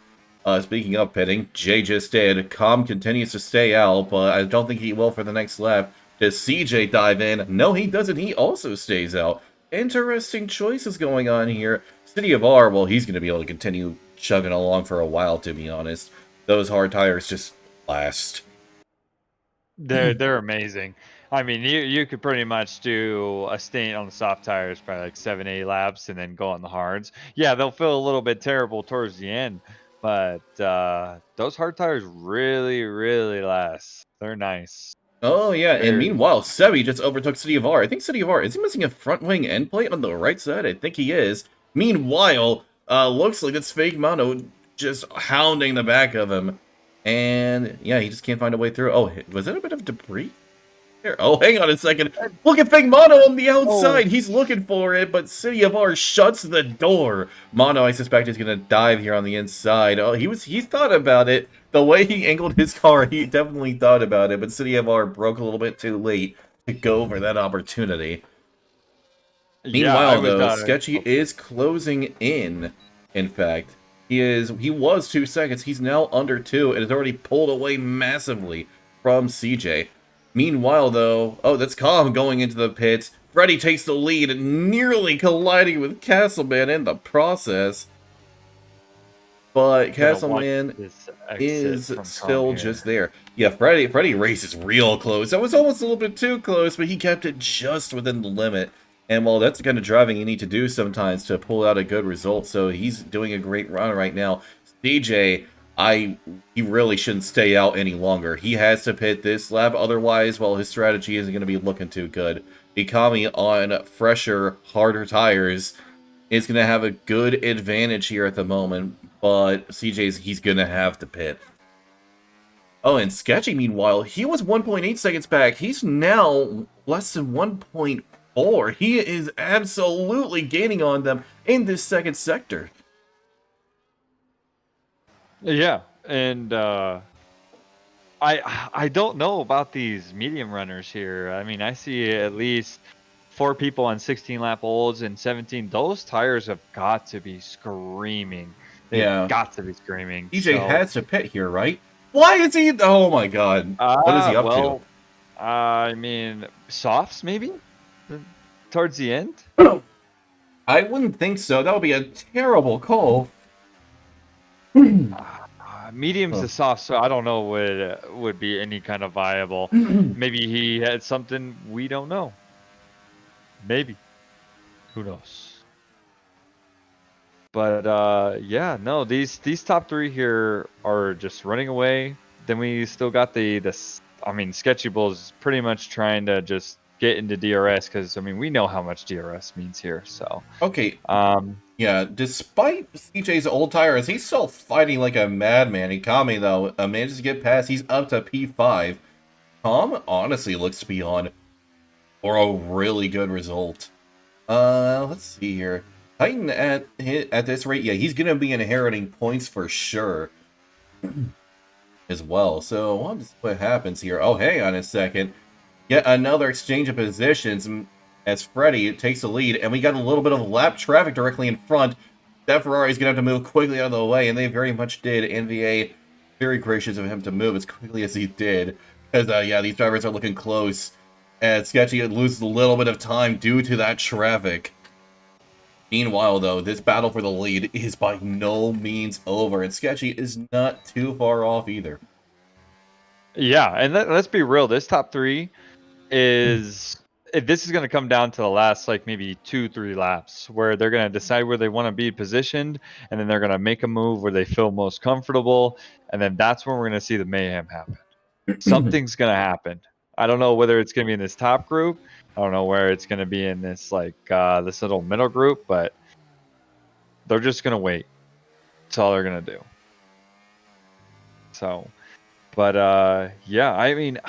Speaking of pitting, Jay just did. Com continues to stay out, but I don't think he will for the next lap. Does CJ dive in? No, he doesn't. He also stays out. Interesting choices going on here. City of R, well, he's going to be able to continue chugging along for a while, to be honest. those hard tires just last. They're amazing. I mean, you could pretty much do a stint on the soft tires, probably like 7, 8 laps, and then go on the hards. Yeah, they'll feel a little bit terrible towards the end, but those hard tires really, really last. They're nice. Oh yeah, and Very. meanwhile, Sebi just overtook City of R. I think City of R, is he missing a front wing end plate on the right side? I think he is. Meanwhile, looks like it's fake Mono just hounding the back of him. And yeah, he just can't find a way through. Oh, was that a bit of debris? There. Oh, hang on a second. Look at Fake Mono on the outside. He's looking for it, but City of R shuts the door. Mono, I suspect, is gonna dive here on the inside. Oh, he thought about it. The way he angled his car, he definitely thought about it, but City of R broke a little bit too late to go for that opportunity. Meanwhile, though, Sketchy is closing in. In fact, he was 2 seconds. He's now under 2 and has already pulled away massively from CJ. Meanwhile, though, oh, that's Calm going into the pits. Freddy takes the lead, nearly colliding with Castleman in the process. But Castleman is still just there. Yeah, Freddy races real close. That was almost a little bit too close, but he kept it just within the limit. And well, that's the kind of driving you need to do sometimes to pull out a good result. So he's doing a great run right now. CJ, he really shouldn't stay out any longer. He has to pit this lap, otherwise, well, his strategy isn't going to be looking too good. Ikami on fresher, harder tires is going to have a good advantage here at the moment, but he's going to have to pit. Oh, and Sketchy, meanwhile, he was 1.8 seconds back. He's now less than 1.4. He is absolutely gaining on them in this second sector. Yeah, and I don't know about these medium runners here. I mean, I see at least 4 people on 16 lap olds and 17. Those tires have got to be screaming. They've got to be screaming. DJ has to pit here, right? Why is he? Oh my god! What is he up to? I mean, softs maybe towards the end. I wouldn't think so. That would be a terrible call. Medium's the soft, so I don't know would be any kind of viable. Maybe he had something we don't know. Maybe. Who knows? But yeah, no, these top 3 here are just running away. Then we still got I mean, Sketchy Bull's pretty much trying to just get into DRS because I mean we know how much DRS means here. So okay. Yeah, despite CJ's old tires, he's still fighting like a madman. Ikami, though, manages to get past. He's up to P5. Tom honestly looks to be on for a really good result. Let's see here. Titan at this rate, yeah, he's going to be inheriting points for sure as well. So, we'll just see what happens here. Oh, hang on a second. Yet another exchange of positions as Freddy takes the lead, and we got a little bit of lap traffic directly in front. That Ferrari's going to have to move quickly out of the way, and they very much did. NVA, very gracious of him to move as quickly as he did. Because, yeah, these drivers are looking close. And Sketchy loses a little bit of time due to that traffic. Meanwhile, though, this battle for the lead is by no means over, and Sketchy is not too far off either. Yeah, and let's be real. This top 3 is... This is going to come down to the last, like, maybe 2-3 laps, where they're going to decide where they want to be positioned, and then they're going to make a move where they feel most comfortable, and then that's when we're going to see the mayhem happen. Something's going to happen. I don't know whether it's going to be in this top group. I don't know where it's going to be in this, like, this little middle group, but they're just going to wait. That's all they're going to do. So, but, yeah, I mean...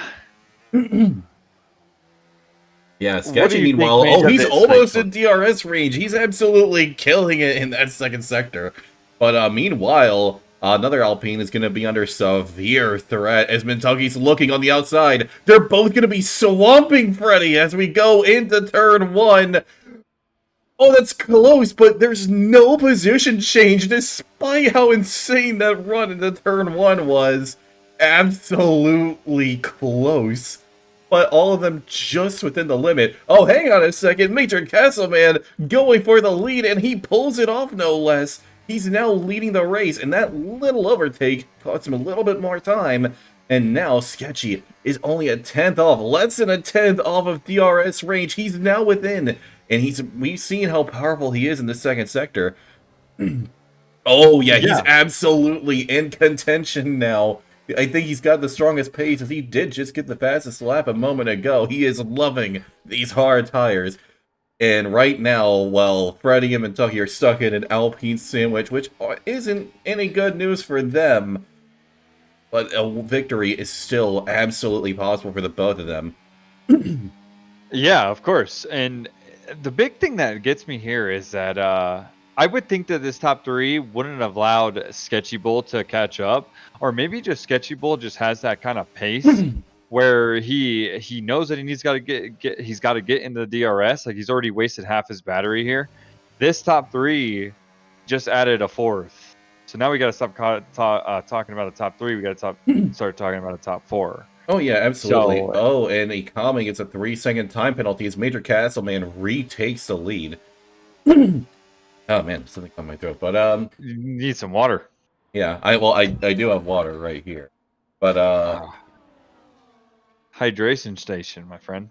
Yeah, Sketchy, meanwhile, oh, he's almost in DRS range. He's absolutely killing it in that second sector. But meanwhile, another Alpine is going to be under severe threat as Mintucky's looking on the outside. They're both going to be swamping Freddy as we go into turn 1. Oh, that's close, but there's no position change despite how insane that run into turn 1 was. Absolutely close. But all of them just within the limit. Oh, hang on a second. Major Castleman going for the lead, and he pulls it off no less. He's now leading the race, and that little overtake cost him a little bit more time. And now Sketchy is only a tenth off, less than a tenth off of DRS range. He's now within, and we've seen how powerful he is in the second sector. Oh yeah, he's Yeah. absolutely in contention now. I think he's got the strongest pace, as he did just get the fastest lap a moment ago. He is loving these hard tires. And right now, well, Freddie and Kentucky are stuck in an Alpine sandwich, which isn't any good news for them. But a victory is still absolutely possible for the both of them. Yeah, of course. And the big thing that gets me here is that I would think that this top three wouldn't have allowed Sketchy Bull to catch up, or maybe just Sketchy Bull just has that kind of pace where he knows that he's got to get into the DRS. Like, he's already wasted half his battery here. This top three just added a fourth. So now we got to stop talking about a top three. We got to start talking about a top four. Oh yeah, absolutely. So Oh, and Ikami gets a 3-second time penalty as Major Castleman retakes the lead. Oh man, something on my throat. But you need some water. yeah, I do have water right here. But Hydration station, my friend.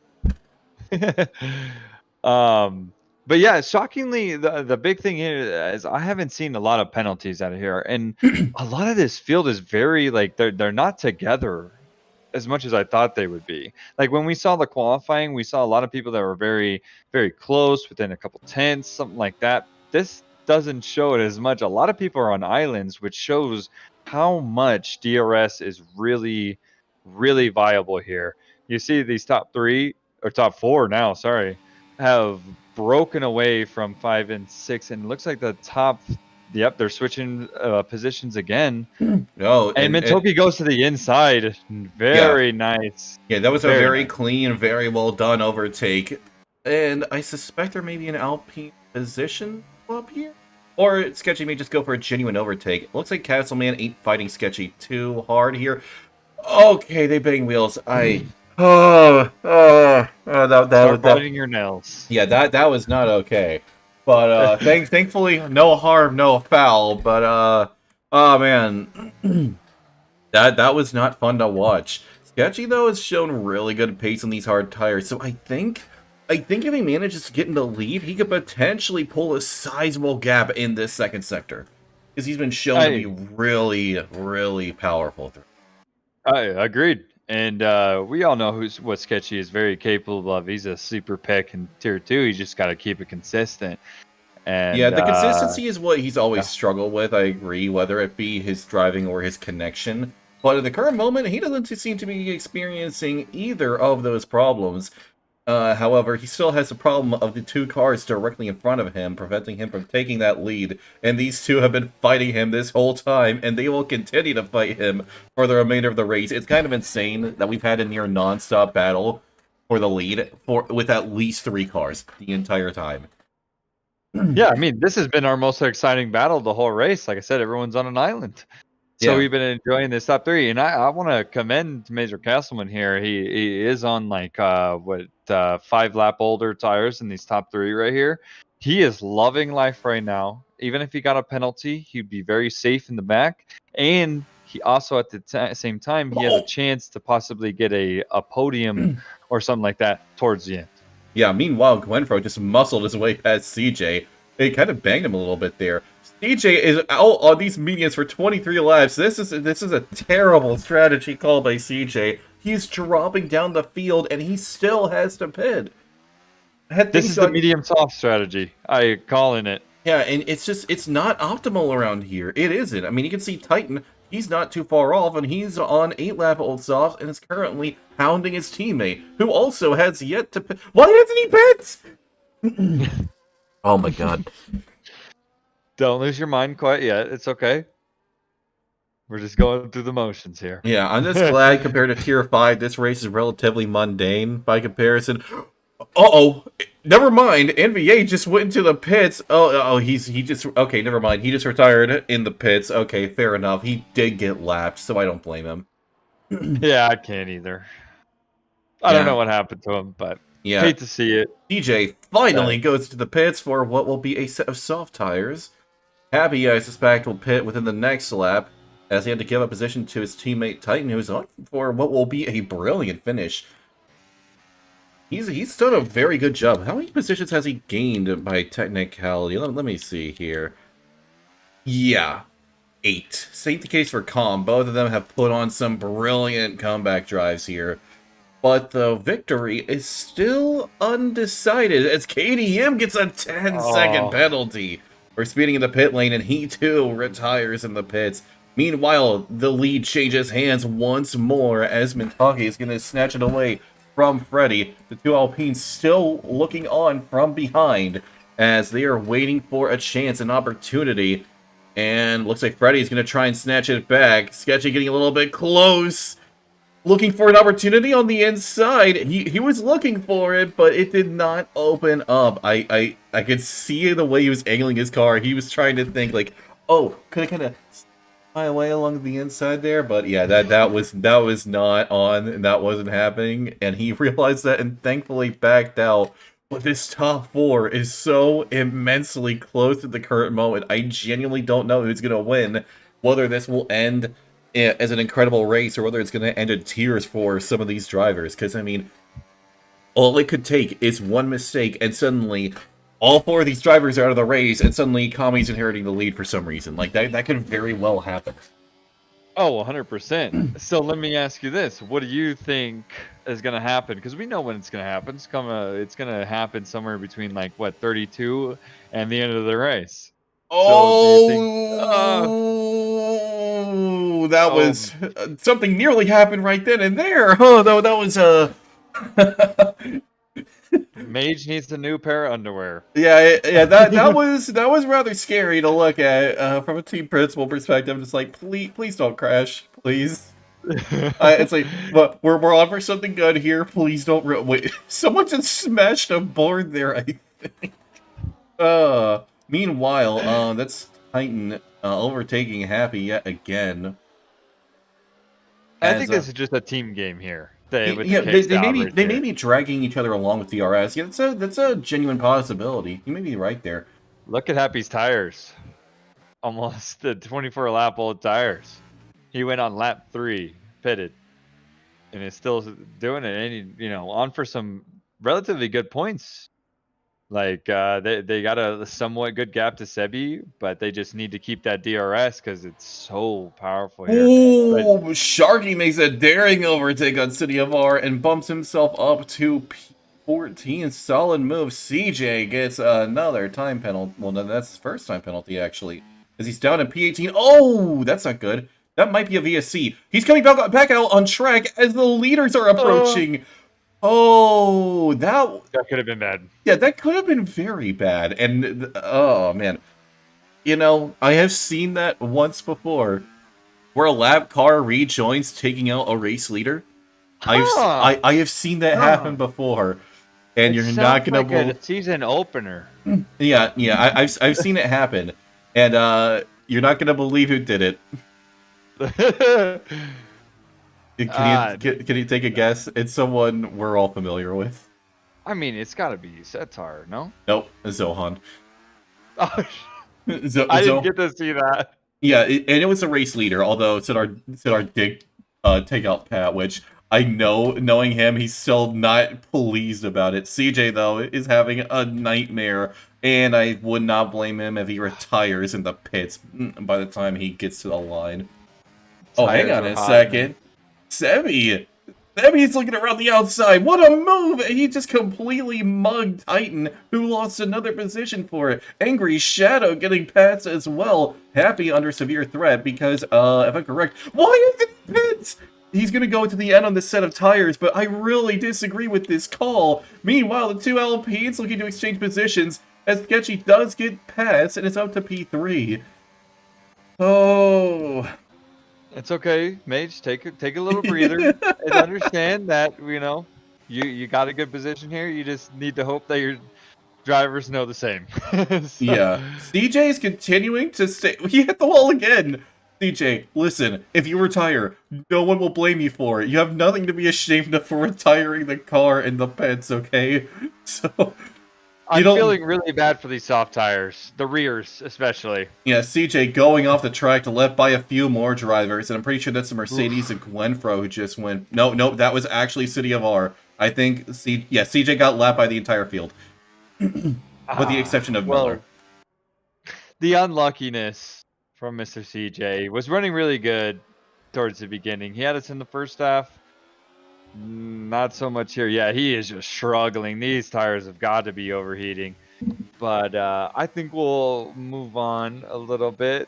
But yeah, shockingly, the big thing here is I haven't seen a lot of penalties out of here, and a lot of this field is very like they're not together as much as I thought they would be. Like when we saw the qualifying, we saw a lot of people that were very, very close, within a couple tenths, something like that. This doesn't show it as much. A lot of people are on islands, which shows how much DRS is really, really viable here. You see these top three, or top four now, sorry, have broken away from 5 and 6, and it looks like the top, yep, they're switching positions again. no, And Mintoki goes to the inside. Very nice. Yeah, that was a Very very nice. clean, very well done overtake. And I suspect there may be an Alpine position up here. Or Sketchy may just go for a genuine overtake. Looks like Castleman ain't fighting Sketchy too hard here. Okay, they bang wheels. Start biting your nails. Yeah, that was not okay. But thankfully, no harm, no foul. But oh man, that was not fun to watch. Sketchy though has shown really good pace on these hard tires, so I think if he manages to get in the lead, he could potentially pull a sizable gap in this second sector, because he's been shown to be really, really powerful. I agreed. And we all know what Sketchy is very capable of. He's a super pick in tier 2. He's just got to keep it consistent. And yeah, the consistency is what he's always struggled with, I agree, whether it be his driving or his connection. But at the current moment, he doesn't seem to be experiencing either of those problems. However, he still has the problem of the two cars directly in front of him, preventing him from taking that lead. And these two have been fighting him this whole time, and they will continue to fight him for the remainder of the race. It's kind of insane that we've had a near non-stop battle for the lead with at least 3 cars the entire time. Yeah, I mean, this has been our most exciting battle the whole race. Like I said, everyone's on an island. So we've been enjoying this top 3, and I want to commend Major Castleman here. He is on like 5 lap older tires in these top 3 right here. He is loving life right now. Even if he got a penalty, he'd be very safe in the back, and he also at the same time he has a chance to possibly get a podium or something like that towards the end. Yeah, meanwhile, Gwenfro just muscled his way past CJ. It kind of banged him a little bit there. CJ is out on these mediums for 23 laps. This is a terrible strategy called by CJ. He's dropping down the field, and he still has to pit. This is the medium soft strategy. I calling it. Yeah, and it's not optimal around here. It isn't. I mean, you can see Titan. He's not too far off, and he's on 8-lap old soft, and is currently hounding his teammate, who also has yet to pit. Why hasn't he pit? Oh my god. Don't lose your mind quite yet. It's okay. We're just going through the motions here. Yeah, I'm just glad compared to Tier 5, this race is relatively mundane by comparison. Uh-oh. Never mind. NVA just went into the pits. Okay, never mind. He just retired in the pits. Okay, fair enough. He did get lapped, so I don't blame him. Yeah, I can't either. I don't know what happened to him, but hate to see it. DJ finally goes to the pits for what will be a set of soft tires. Happy, I suspect, will pit within the next lap, as he had to give up position to his teammate Titan, who is on for what will be a brilliant finish. He's done a very good job. How many positions has he gained by technicality? Let me see here. Yeah, 8. Same the case for Calm. Both of them have put on some brilliant comeback drives here. But the victory is still undecided as KDM gets a 10-second Oh, penalty for speeding in the pit lane, and he too retires in the pits. Meanwhile, the lead changes hands once more as Mintake is going to snatch it away from Freddy. The two Alpines still looking on from behind as they are waiting for a chance, an opportunity. And looks like Freddy's going to try and snatch it back. Sketchy getting a little bit close. Looking for an opportunity on the inside. He was looking for it, but it did not open up. I could see the way he was angling his car. He was trying to think like, oh, could I kind of my way along the inside there? But yeah, that was not on, and that wasn't happening. And he realized that and thankfully backed out. But this top 4 is so immensely close at the current moment. I genuinely don't know who's gonna win. Whether this will end as an incredible race, or whether it's going to end in tears for some of these drivers. Because, I mean, all it could take is one mistake, and suddenly all 4 of these drivers are out of the race, and suddenly Kami's inheriting the lead for some reason. Like, that could very well happen. oh, 100%. So let me ask you this. What do you think is going to happen? Because we know when it's going to happen. It's going to happen somewhere between, like, what, 32 and the end of the race. Oh, So do you think, that was something nearly happened right then and there. Oh, no, that was Mage needs a new pair of underwear. yeah, that was rather scary to look at from a team principal perspective. Just like, please don't crash, please. It's like, but we're on for something good here. Please don't wait. Someone just smashed a board there, I think. Meanwhile, that's Titan overtaking Happy yet again. I think this is just a team game here. They may be dragging each other along with DRS. Yeah, that's a genuine possibility. You may be right there. Look at Happy's tires. Almost the 24 lap old tires. He went on lap 3, pitted, and is still doing it. And he, on for some relatively good points. Like they got a somewhat good gap to Sebi, but they just need to keep that DRS because it's so powerful here. Oh, Sharky makes a daring overtake on City of R and bumps himself up to P14. Solid move. CJ gets another time penalty. Well, no, that's his first time penalty, actually. Because he's down in P18. Oh, that's not good. That might be a VSC. He's coming back out on track as the leaders are approaching. Oh, that could have been bad. Yeah, that could have been very bad. And, oh, man. I have seen that once before, where a lap car rejoins taking out a race leader. I have seen that happen before, and you're not gonna believe a season opener. Yeah, I've seen it happen, and you're not gonna believe who did it. Can you take a guess? It's someone we're all familiar with. I mean, it's got to be Setar, no? Nope, Zohan. Oh, I didn't get to see that. Yeah, and it was a race leader, although Sidar did take out Pat, which I know, knowing him, he's still not pleased about it. CJ, though, is having a nightmare, and I would not blame him if he retires in the pits by the time he gets to the line. Oh, hang on a second. Sebi's looking around the outside. What a move! He just completely mugged Titan, who lost another position for it. Angry Shadow getting pats as well. Happy under severe threat because, if I'm correct, why is it pits? He's going to go to the end on this set of tires, but I really disagree with this call. Meanwhile, the two LPs looking to exchange positions as Sketchy does get pats and it's up to P3. Oh... It's okay, Mage. Take a little breather and understand that you got a good position here. You just need to hope that your drivers know the same. Yeah, CJ is continuing to stay. He hit the wall again. CJ, listen. If you retire, no one will blame you for it. You have nothing to be ashamed of for retiring the car in the pits. Okay, so. I'm don't- feeling really bad for these soft tires, the rears especially. Yeah, CJ going off the track to left by a few more drivers, and I'm pretty sure that's the Mercedes and Gwenfro who just went. No, that was actually City of R. I think CJ got lapped by the entire field, with the exception of well, Miller. the unluckiness from Mr. CJ was running really good towards the beginning. He had us in the first half. Not so much here. Yeah, he is just struggling. These tires have got to be overheating. But I think we'll move on a little bit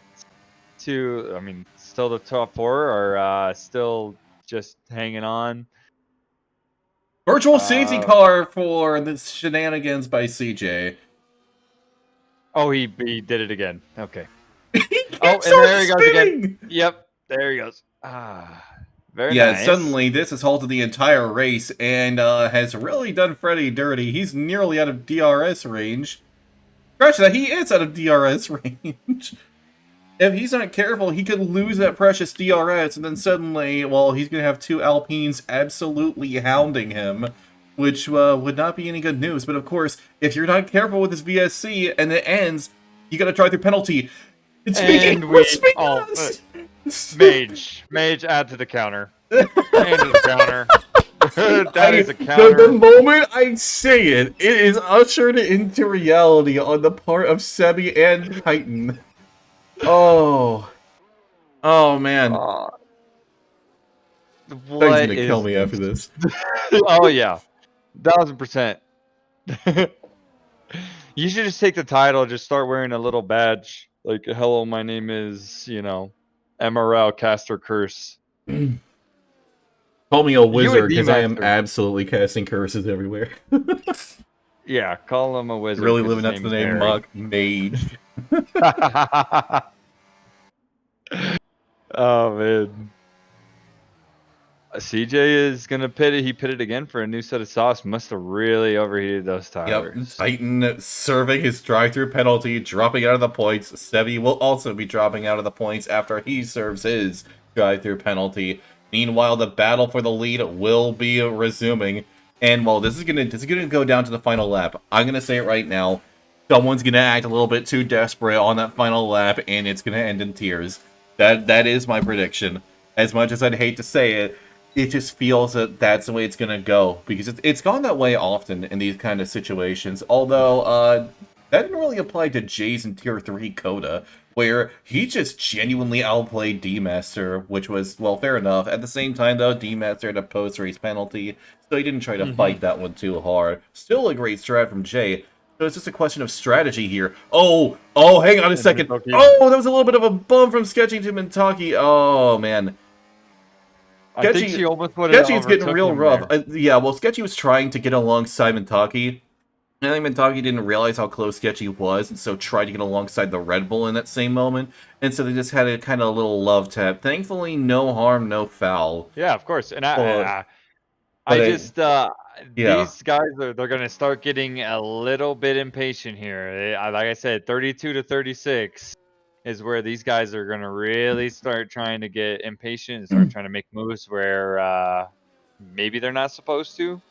to, I mean, still the top four are still just hanging on. Virtual safety car for the shenanigans by CJ. Oh, he did it again. Okay. He keeps Oh, and on there he goes spinning! again. Yep, there he goes. Very nice. Suddenly this has halted the entire race and has really done Freddy dirty. He's nearly out of DRS range. Scratch that, he is out of DRS range. If he's not careful, he could lose that precious DRS, and then suddenly, well, he's going to have two Alpines absolutely hounding him, which would not be any good news. But of course, if you're not careful with this VSC and it ends, you got to try through penalty. It's speaking. Mage, add to the counter. Add to the counter. That is a counter. The moment I say it, it is ushered into reality on the part of Sebi and Titan. Oh man. Titan's gonna kill me after this. Oh yeah, 1000%. You should just take the title, just start wearing a little badge like, "Hello, my name is, MRL Caster Curse." Call me a wizard because I am absolutely casting curses everywhere. Yeah, call him a wizard. Really living up to the name Mage. Oh man. CJ is gonna pit it. He pitted again for a new set of sauce. Must have really overheated those tires. Yep. Titan serving his drive-through penalty, dropping out of the points. Sebi will also be dropping out of the points after he serves his drive-through penalty. Meanwhile, the battle for the lead will be resuming. And well, this is gonna go down to the final lap. I'm gonna say it right now. Someone's gonna act a little bit too desperate on that final lap, and it's gonna end in tears. That is my prediction. As much as I'd hate to say it, it just feels that that's the way it's gonna go, because it's gone that way often in these kind of situations. Although that didn't really apply to Jay's in Tier 3 Coda, where he just genuinely outplayed D-Master, which was, well, fair enough. At the same time, though, D-Master had a post-race penalty, so he didn't try to fight that one too hard. Still a great strat from Jay. So it's just a question of strategy here. Oh, hang on a second. Oh, that was a little bit of a bump from Sketchy to Mentaki. Oh, man. I think she almost put it. Sketchy's getting real rough. Yeah, well, Sketchy was trying to get alongside Mentaki. I think Mentaki didn't realize how close Sketchy was, and so tried to get alongside the Red Bull in that same moment. And so they just had a kind of little love tap. Thankfully, no harm, no foul. Yeah, of course. And these guys, they're going to start getting a little bit impatient here. Like I said, 32 to 36 is where these guys are going to really start trying to get impatient and start trying to make moves where maybe they're not supposed to.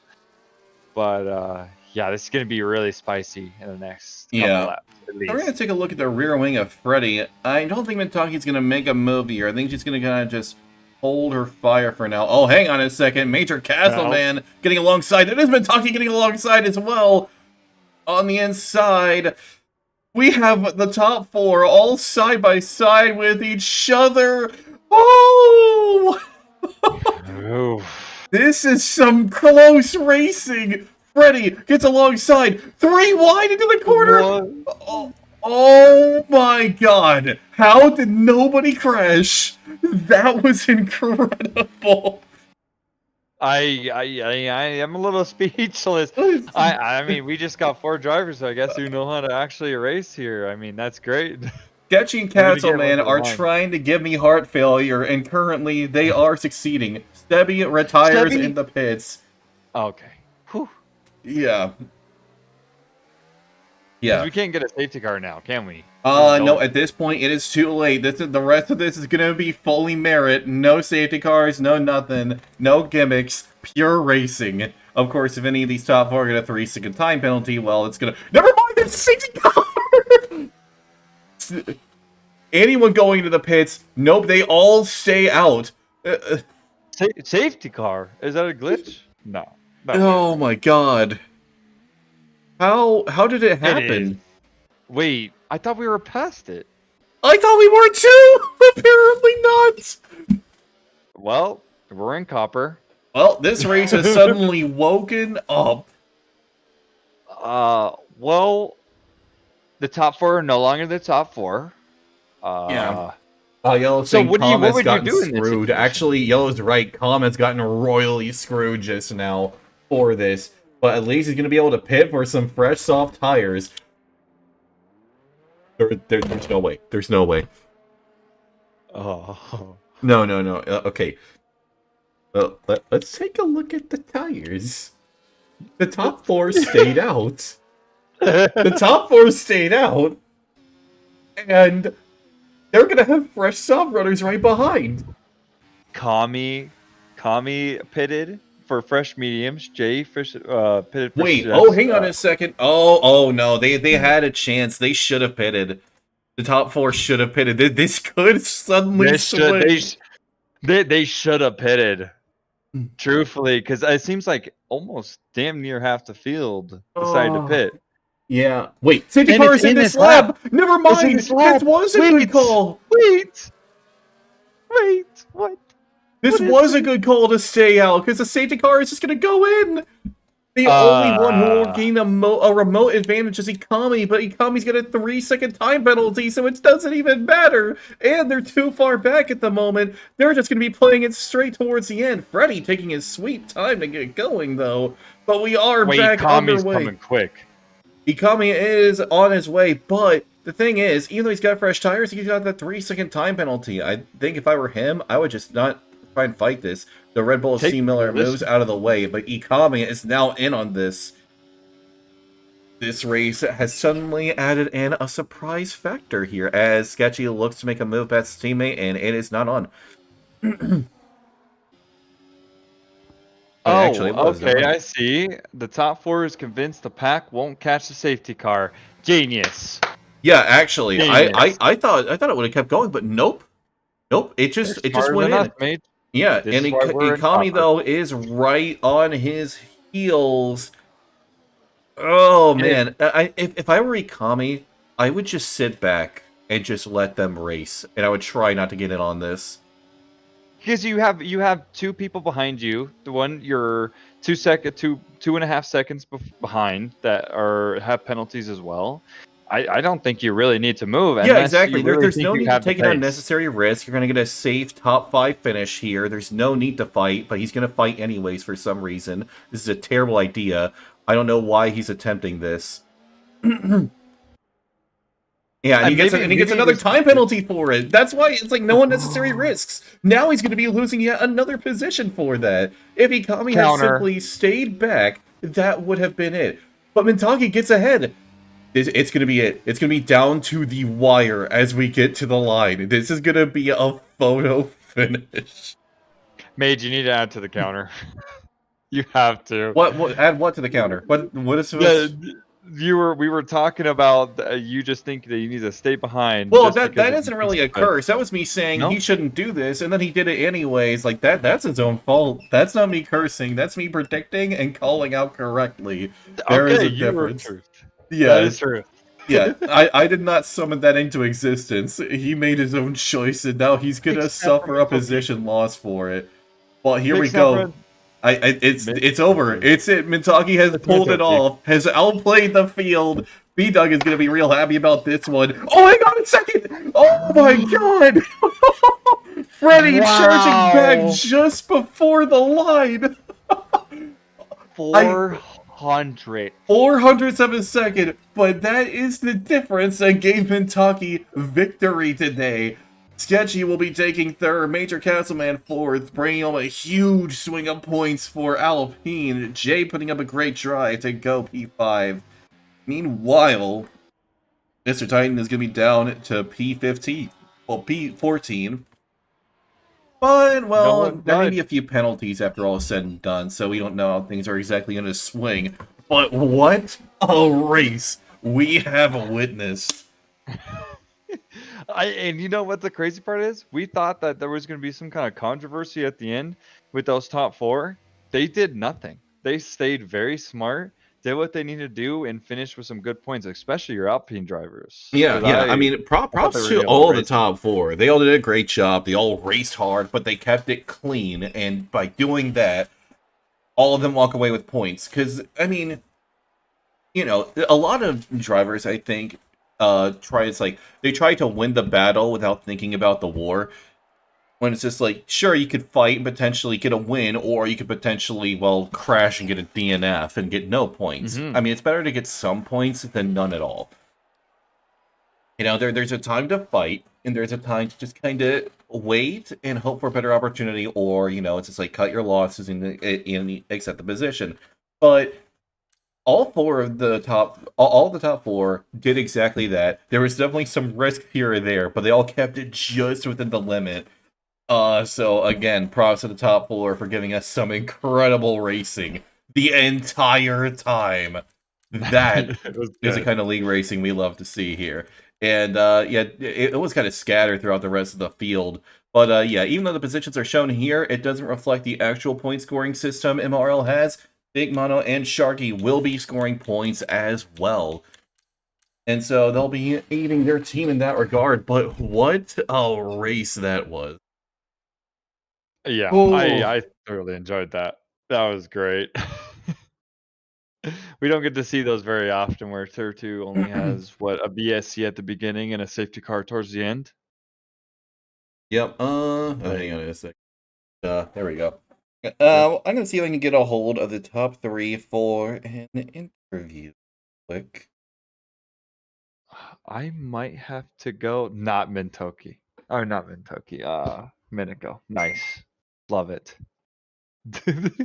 But yeah, this is going to be really spicy in the next couple laps, at least. We're going to take a look at the rear wing of Freddy. I don't think Mentaki's going to make a move here. I think she's going to kind of just hold her fire for now. Oh, hang on a second. Major Castleman getting alongside. It is Mentaki getting alongside as well. On the inside, we have the top four all side by side with each other. Oh! This is some close racing. Freddy gets alongside. 3 wide into the corner. Oh my god. How did nobody crash? That was incredible. I am a little speechless. I mean, we just got 4 drivers, I guess, who know how to actually race here. I mean, that's great. Sketchy and Castleman are trying to give me heart failure, and currently they are succeeding. Sebi retires in the pits. Okay. Whew. Yeah. We can't get a safety car now, can we? No, at this point it is too late. The rest of this is gonna be fully merit. No safety cars, no nothing, no gimmicks, pure racing. Of course, if any of these top four get a 3-second time penalty, well, it's gonna... Never mind, it's a safety car! Anyone going into the pits, nope, they all stay out. Safety car. Is that a glitch? No. Oh my god. How did it It is. happen? Wait, I thought we were past it. I thought we were too! Apparently not! Well, we're in copper. Well, this race has suddenly woken up. Well, the top four are no longer the top four. Yeah. Yellow's So saying what Comet's would you gotten do in this screwed. situation? Actually, Yellow's right. Comet's gotten royally screwed just now for this. But at least he's going to be able to pit for some fresh, soft tires. There's no way. There's no way. Oh. No. Okay. Well, let's take a look at the tires. The top four stayed out. The top four stayed out. And they're going to have fresh soft runners right behind. Kami pitted for fresh mediums. Jay pitted for Wait, chefs. hang on a second. Oh no, they had a chance. They should have pitted. The top four should have pitted. This could suddenly switch. They should have pitted. Truthfully, because it seems like almost damn near half the field decided to pit. Yeah. Wait, safety And car it's is in in this this lab. lab. Never It's in mind. this lab. This was a good call. Wait, what? This What is was a it? good call to stay out because the safety car is just going to go in. The only one who will gain a remote advantage is Ikami, but Ikami's got a 3-second time penalty, so it doesn't even matter. And they're too far back at the moment. They're just going to be playing it straight towards the end. Freddy taking his sweet time to get going, though. But we are back Ikami's underway. coming quick. Ikami is on his way, but the thing is, even though he's got fresh tires, he's got that 3-second time penalty. I think if I were him, I would just not try and fight this. The Red Bull C. Miller moves out of the way, but Ikami is now in on this. This race has suddenly added in a surprise factor here, as Sketchy looks to make a move past his teammate, and it is not on. Okay, I see. The top four is convinced the pack won't catch the safety car. Genius. Yeah, actually, Genius. I thought it would have kept going, but nope. It just went in. Mate. Yeah, This and is why we're in Ikami, copper. though, is right on his heels. Oh, man. If I were Ikami, I would just sit back and just let them race, and I would try not to get in on this. Because you have two people behind you. The one you're 2.5 seconds behind that have penalties as well. I don't think you really need to move. Yeah, exactly. There's no need to take an unnecessary risk. You're going to get a safe top 5 finish here. There's no need to fight, but he's going to fight anyways for some reason. This is a terrible idea. I don't know why he's attempting this. Yeah, and he gets another time penalty for it. That's why it's like no unnecessary risks. Now he's going to be losing yet another position for that. If Ikami had simply stayed back, that would have been it. But Mintagi gets ahead. It's going to be it. It's going to be down to the wire as we get to the line. This is going to be a photo finish. Mage, you need to add to the counter. You have to. What? Add what to the counter? What is this? We were talking about you just think that you need to stay behind. Well, that isn't really a curse. That was me saying No? he shouldn't do this, and then he did it anyways. Like that's his own fault. That's not me cursing. That's me predicting and calling out correctly. There is a difference. Yeah, that is true. Yeah, I did not summon that into existence. He made his own choice, and now he's gonna suffer a position loss for it. Well, here we go. It's over. It's it. Mintagi has pulled it off. Has outplayed the field. B-Dug is gonna be real happy about this one. Oh, hang on a second! Oh my god! Freddy charging back just before the line. 400th of a second, but that is the difference that gave Mintagi victory today. Sketchy will be taking third, Major Castleman fourth, bringing home a huge swing of points for Alpine. Jay putting up a great drive to go P5. Meanwhile, Mr. Titan is going to be down to P15. Well, P14. But, No well, one there may died. be a few penalties after all is said and done, so we don't know how things are exactly going to swing. But what a race we have witnessed. And you know what the crazy part is? We thought that there was going to be some kind of controversy at the end with those top four. They did nothing. They stayed very smart, did what they needed to do, and finished with some good points, especially your Alpine drivers. Yeah, Because yeah. I I mean, thought they props were to going to be able to all the race it. top four. They all did a great job. They all raced hard, but they kept it clean. And by doing that, all of them walk away with points. Because, I mean, a lot of drivers, I think, they try to win the battle without thinking about the war. When it's just like, sure, you could fight and potentially get a win, or you could potentially, well, crash and get a DNF and get no points. Hmm. I mean, it's better to get some points than none at all. There's a time to fight, and there's a time to just kind of wait and hope for a better opportunity, or, it's just like cut your losses and accept the position. But all the top four did exactly that. There was definitely some risk here or there, but they all kept it just within the limit. So again, props to the top four for giving us some incredible racing the entire time. That It was is the good. kind of league racing we love to see here. And yeah, it was kind of scattered throughout the rest of the field. But yeah, even though the positions are shown here, it doesn't reflect the actual point scoring system MRL has. Big Mono and Sharky will be scoring points as well. And so they'll be aiding their team in that regard. But what a race that was. Yeah, Oh, I thoroughly enjoyed that. That was great. We don't get to see those very often where Tier 2 only has, what, a BSC at the beginning and a safety car towards the end? yep. Like, Hang on a sec. There we go. yeah. I'm gonna see if I can get a hold of the top three for an interview. Quick. I might have to go not Mintoki. Or not Mintoki, Minico. Nice. Love it. Let me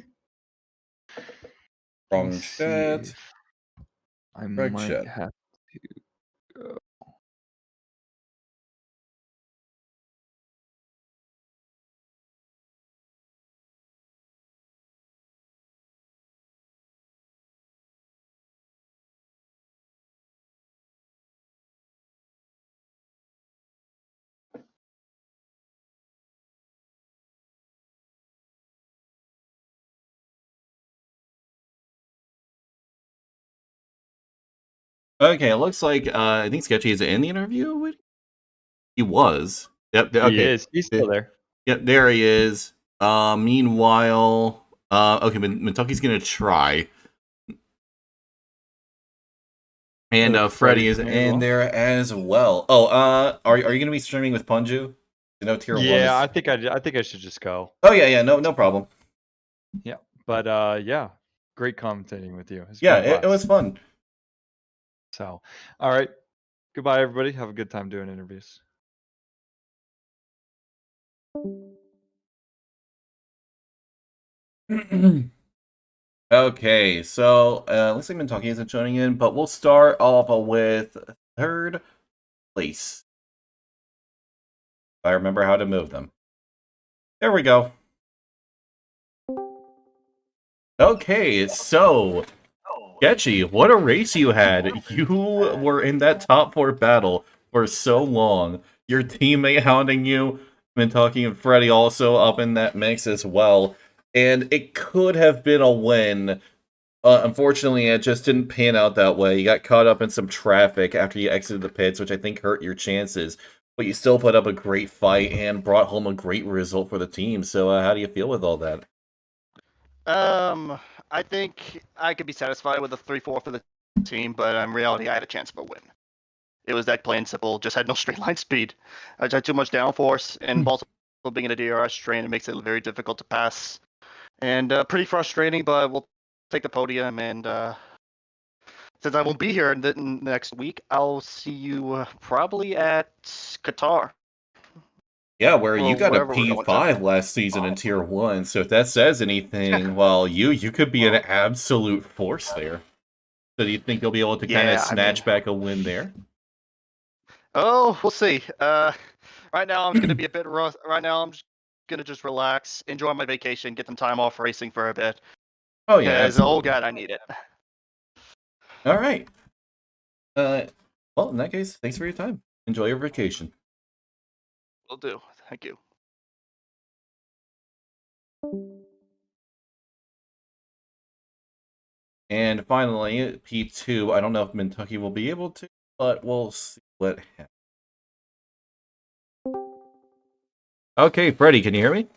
Wrong see chat. if I Greg might chat. have to go. Okay, it looks like I think Sketchy is in the interview. He was. Yep. He Okay. is. He's still there. Yep. There he is. Meanwhile, okay, Kentucky's gonna try, and Looks Freddy Freddy's is in there as in well. there as well. Oh, are you gonna be streaming with Punju? Tier one Yeah, is. I think I should just go. Oh yeah, no problem. Yeah. But yeah, great commentating with you. It's been Yeah, a it was blast. fun. So, all right. Goodbye, everybody. Have a good time doing interviews. Okay, so looks like Mintucky isn't joining in, but we'll start off with third place. If I remember how to move them. There we go. Okay, so Sketchy, what a race you had. You were in that top four battle for so long. Your teammate hounding you, Mintucky and Freddy also up in that mix as well. And it could have been a win. Unfortunately, it just didn't pan out that way. You got caught up in some traffic after you exited the pits, which I think hurt your chances. But you still put up a great fight and brought home a great result for the team. So how do you feel with all that? I think I could be satisfied with a 3-4 for the team, but in reality, I had a chance of a win. It was that plain simple. Just had no straight line speed. I just had too much downforce, and also being in a DRS train, it makes it very difficult to pass. And pretty frustrating, but we'll take the podium. And since I won't be here next week, I'll see you probably at Qatar Yeah, where you or got a wherever we're going to. P5 last season in Tier 1, so if that says anything, well, you could be an absolute force there. So do you think you'll be able to kind of Yeah, I mean, snatch back a win there? oh, we'll see. Right now, I'm just going to be a bit rough. Right now, I'm just gonna just relax, enjoy my vacation, get some time off racing for a bit. Oh yeah, Because oh absolutely. god, I need it. All right. Well, in that case, thanks for your time. Enjoy your vacation. Will do. Thank you. And finally, P2. I don't know if Kentucky will be able to, but we'll see what happens. Okay, Freddie, can you hear me?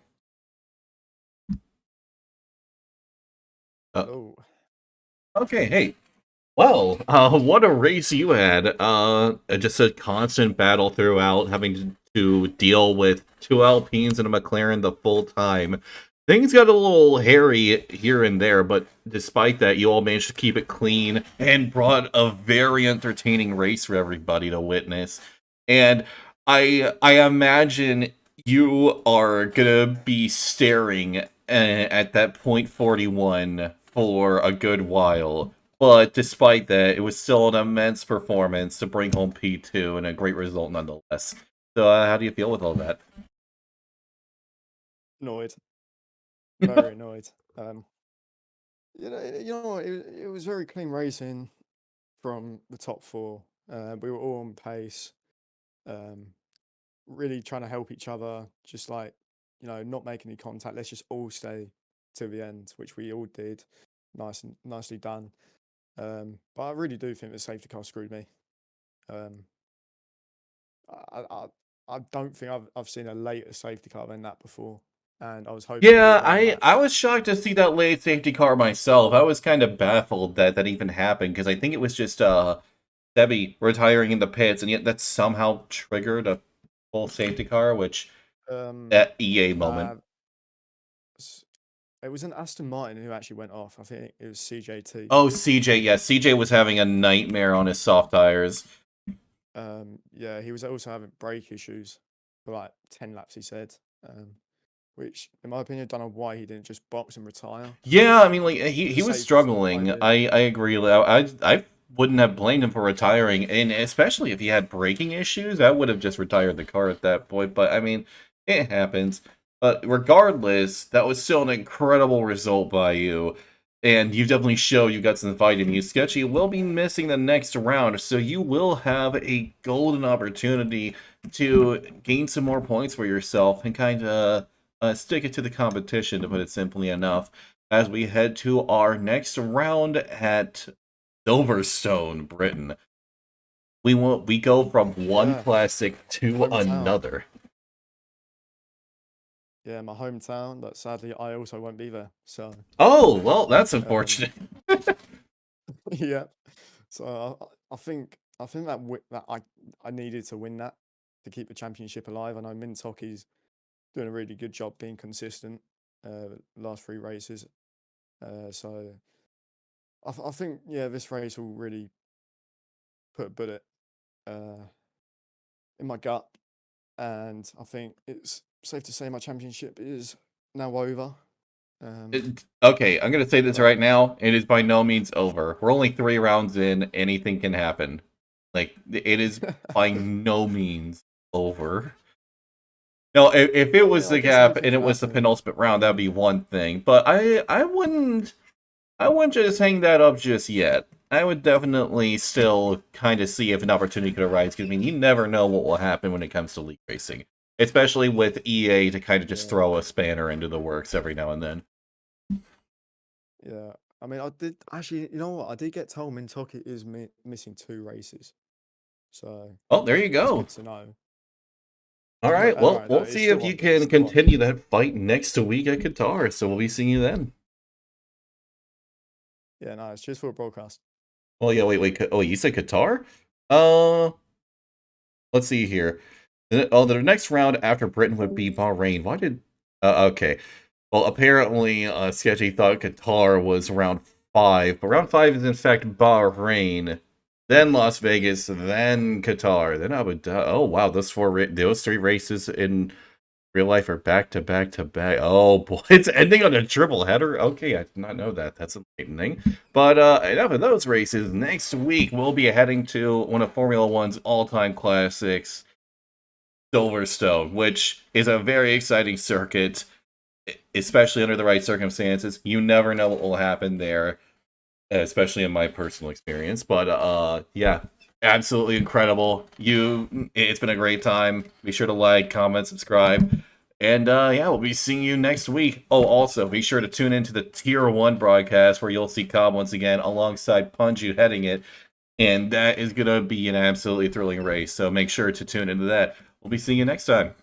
Oh, Okay, hey. Well, what a race you had. Just a constant battle throughout, having to deal with two Alpines and a McLaren the full time. Things got a little hairy here and there, but despite that, you all managed to keep it clean and brought a very entertaining race for everybody to witness. And I imagine you are gonna be staring at that point 41 for a good while. But despite that, it was still an immense performance to bring home P2 and a great result nonetheless. So, how do you feel with all that? annoyed. Very annoyed. It was very clean racing from the top four. We were all on pace, um, really trying to help each other, just like, not making any contact. Let's just all stay till the end, which we all did. Nicely done. But I really do think the safety car screwed me. Um, I, I, I don't think I've seen a later safety car than that before, and I was hoping it Yeah, would have. I was shocked to see that late safety car myself. I was kind of baffled that that even happened because I think it was just Debbie retiring in the pits, and yet that somehow triggered a full safety car, which that EA moment. Nah, it was an Aston Martin who actually went off. I think it was CJT. Oh, CJ, yes, CJ was having a nightmare on his soft tires. Yeah, he was also having brake issues for like 10 laps, he said. Which, in my opinion, I don't know why he didn't just box and retire. Yeah, I mean, like he was Save struggling. time. I agree. I wouldn't have blamed him for retiring, and especially if he had braking issues, I would have just retired the car at that point. But I mean, it happens. But regardless, that was still an incredible result by you, and you definitely show you got some fight in you. Sketchy will be missing the next round, so you will have a golden opportunity to gain some more points for yourself and kind of stick it to the competition, to put it simply enough, as we head to our next round at Silverstone, Britain. We go from one Yeah, classic to hometown. another. Yeah, my hometown, but sadly, I also won't be there. So, Oh, well, that's unfortunate. yeah. So I think that I needed to win that to keep the championship alive. I know Mintoki's doing a really good job being consistent last three races. So I think, yeah, this race will really put a bullet in my gut, and I think it's safe to say my championship is now over. Okay, I'm going to say this But right now. It is by no means over. We're only 3 rounds in. Anything can happen. Like, it is by no means over. No, if it was I the guess gap anything and it can was the happen. penultimate round, that'd be one thing. But I wouldn't just hang that up just yet. I would definitely still kind of see if an opportunity could arise. Because I mean, you never know what will happen when it comes to league racing, especially with EA to kind of just Yeah, throw a spanner into the works every now and then. yeah. I mean, I did actually. You know what? I did get told Mintoki is missing 2 races, so Oh, there you that's go. good to know. All right, Don't well, worry though, we'll it's see if still you on. It's can still on. continue that fight next week at Qatar. So we'll be seeing you then. Yeah, no, it's just for a broadcast. Oh yeah, wait. Oh, you said Qatar? Uh, let's see here. Oh, the next round after Britain would be Bahrain. Why did? Okay. Well, apparently, Sketchy thought Qatar was round 5, but round 5 is in fact Bahrain, then Las Vegas, then Qatar, then Abu Dhabi. Oh wow, those 3 races in real life are back to back to back. Oh boy, it's ending on a triple header. Okay, I did not know that. That's enlightening. But enough of those races. Next week we'll be heading to one of Formula One's all-time classics, Silverstone, which is a very exciting circuit, especially under the right circumstances. You never know what will happen there, especially in my personal experience. But yeah, absolutely incredible. It's been a great time. Be sure to like, comment, subscribe. And yeah, we'll be seeing you next week. Oh, also, be sure to tune into the Tier 1 broadcast where you'll see Cobb once again alongside Punju heading it. And that is going to be an absolutely thrilling race. So make sure to tune into that. We'll be seeing you next time.